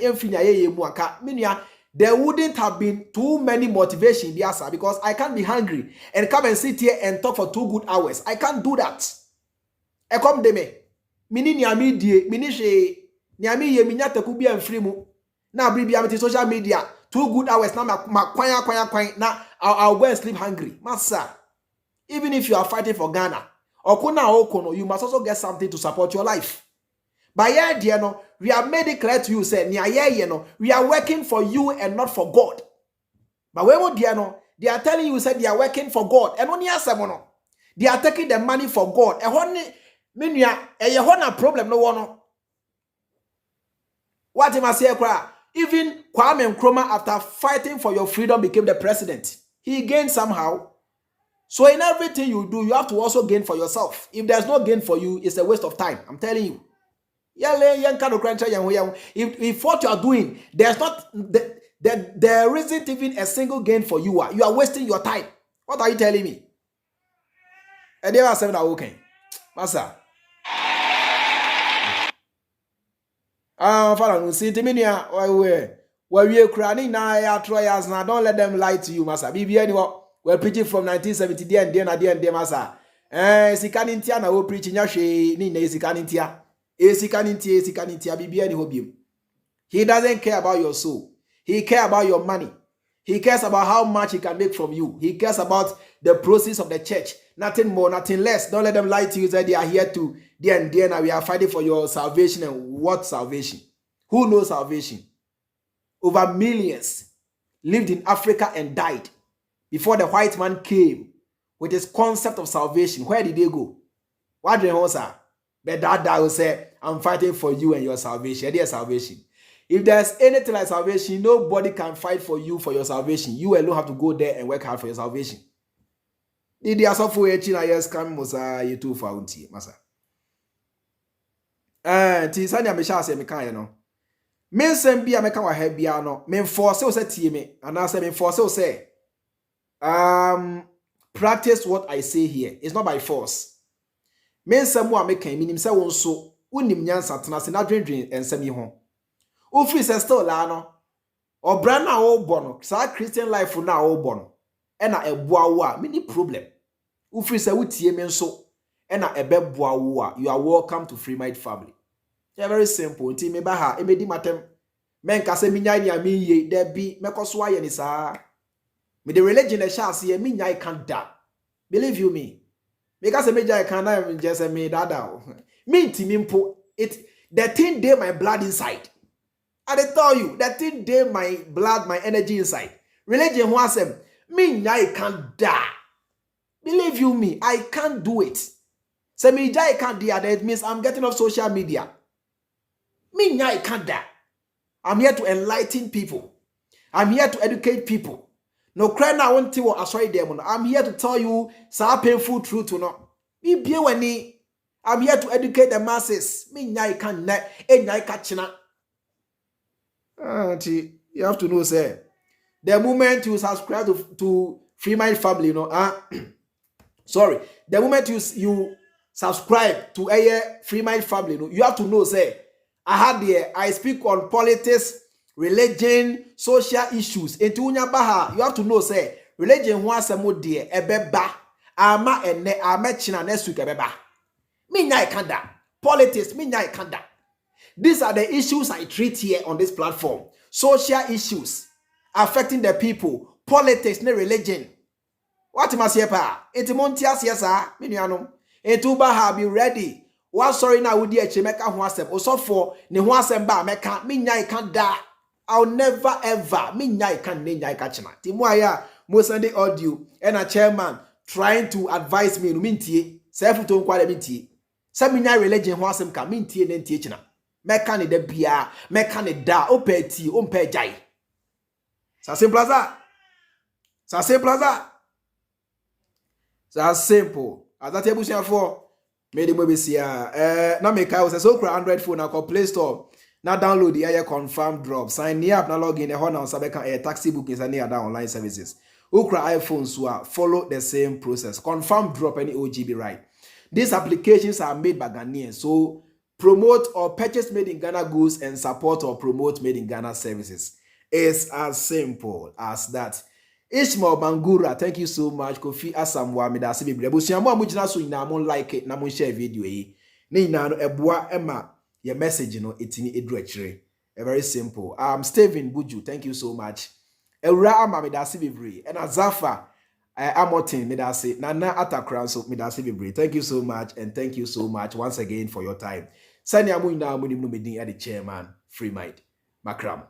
there wouldn't have been too many motivation because I can't be hungry and come and sit here and talk for 2 good hours. I can't do that. I come de me. Mini niami die, mini she niami ye minya teku bi amfiri mu. Na bribi am social media 2 good hours na kwanya na I'll go and sleep hungry. Master, even if you are fighting for Ghana, you must also get something to support your life. By here, dear, no, we have made it clear to you, say, we are working for you and not for God. But when dear, no, they are telling you, say, they are working for God. And only as no, they are taking the money for God. And when you have problem, no one. What am I saying? Even Kwame Nkrumah, after fighting for your freedom, became the president. He gained somehow. So in everything you do, you have to also gain for yourself. If there's no gain for you, it's a waste of time. I'm telling you. If what you are doing, there isn't even a single gain for you. You are wasting your time. What are you telling me? And they are saying that okay. Master. Father, see the where we are crying now, trials now. Don't let them lie to you, Master. Be anyway. We're preaching from 1970 and Masa. Sikanintia na we preaching yashe ni ne sikanintia. Sikanintia bibi ani hobium. He doesn't care about your soul. He cares about your money. He cares about how much he can make from you. He cares about the process of the church. Nothing more, nothing less. Don't let them lie to you that they are here to now we are fighting for your salvation. And what salvation? Who knows salvation? Over millions lived in Africa and died before the white man came with his concept of salvation. Where did they go? What did they say? But that will say, I'm fighting for you and your salvation. Their salvation. If there's anything like salvation, nobody can fight for you for your salvation. You alone have to go there and work hard for your salvation. Did you also for yes come Musa you too for Masa? Tisanya Misha say me can no. Men send be a meka wa hebia no. Men force say tie me. And I say men force say practice what I say here. It's not by force. Men samu a meka minim say won so unim nyansa tena se na dwendwen ensam yi ho. O free say still la no. Obra na wo bono. Sa Christian life na wo bono. E na eboa wo a mini problem. O free say wutie me nso e na ebeboa wo a you are welcome to Freemind family. It's very simple. Nti me ba ha e me di matem. Men ka se minya ni ami ye de bi mekoso aye ni saa. Me the religion the shall see me nyai can da. Believe you me. Because me jai can na just me dada. Me timimpo it the thing dey my blood inside. I dey tell you, the thing dey my blood, my energy inside. Religion who asem me nyai can da. Believe you me, I can't do it. Say me jai can't do that means I'm getting off social media. Me nyai can't da. I'm here to enlighten people. I'm here to educate people. No cry now until I saw them. I'm here to tell you some painful truth or not. I'm here to educate the masses. Me nyai can nyai catchina. You have to know, say, the moment you subscribe to Freemind family, you know, sorry, the moment you subscribe to a Freemind family, you know, you have to know, say, I speak on politics, religion, social issues. Into baha, you have to know, say, religion was a more dear, ebeba, ama ene, ama china next week, ebeba. Me nyai kanda. Politics, me nyai kanda. These are the issues I treat here on this platform. Social issues affecting the people, politics, ne religion. What must you pa? Eti montias yesa, minianum. Etu baha be ready. What sorry now would you meka ho asem? Osofo ne ho asem ba meka me nyai kanda. I'll never ever me nyai kan ne nyai kachina. Ti mo aya mo send the audio and a chairman trying to advise me no mintie. Self to nkwale mintie. Say me nyai religion ho asem ka mintie ne ntie china. Meka ne da bia, meka ne da opeti, ompe jai. Ça simple as that. Ça simple as that. That's simple. As that table for made the movie see now make I was so Android phone na call Play Store. Now download the air confirm drop. Sign me up now log in the horn and sabeka air taxi bookings and other online services. Ukra iPhone so follow the same process. Confirm drop any OGB right. These applications are made by Ghanaians, so promote or purchase made in Ghana goods and support or promote made in Ghana services. It's as simple as that. Ishmael Bangura, thank you so much. Kofi Asamwa medase bebre. Abusuamo amugina so ina mo like it na mo share video yi. Ne ina no eboa ema your message no etini edu akire. Very simple. Steven Buju, thank you so much. Ewura ama medase bebre. And Azafa Amotin medase. Nana Atakran so medase bebre. Thank you so much and thank you so much once again for your time. Sani amu ina mo nimno medin at the chairman Freemind. Makram.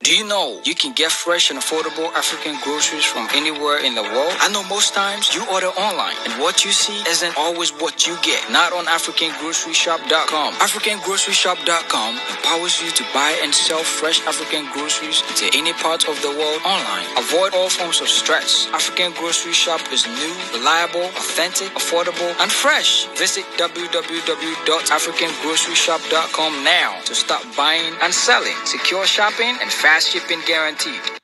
Do you know you can get fresh and affordable African groceries from anywhere in the world? I know most times you order online and what you see isn't always what you get. Not on AfricanGroceryShop.com. AfricanGroceryShop.com empowers you to buy and sell fresh African groceries to any part of the world online. Avoid all forms of stress. African Grocery Shop is new, reliable, authentic, affordable, and fresh. Visit www.africangroceryshop.com now to start buying and selling. Secure shopping and fast shipping guaranteed.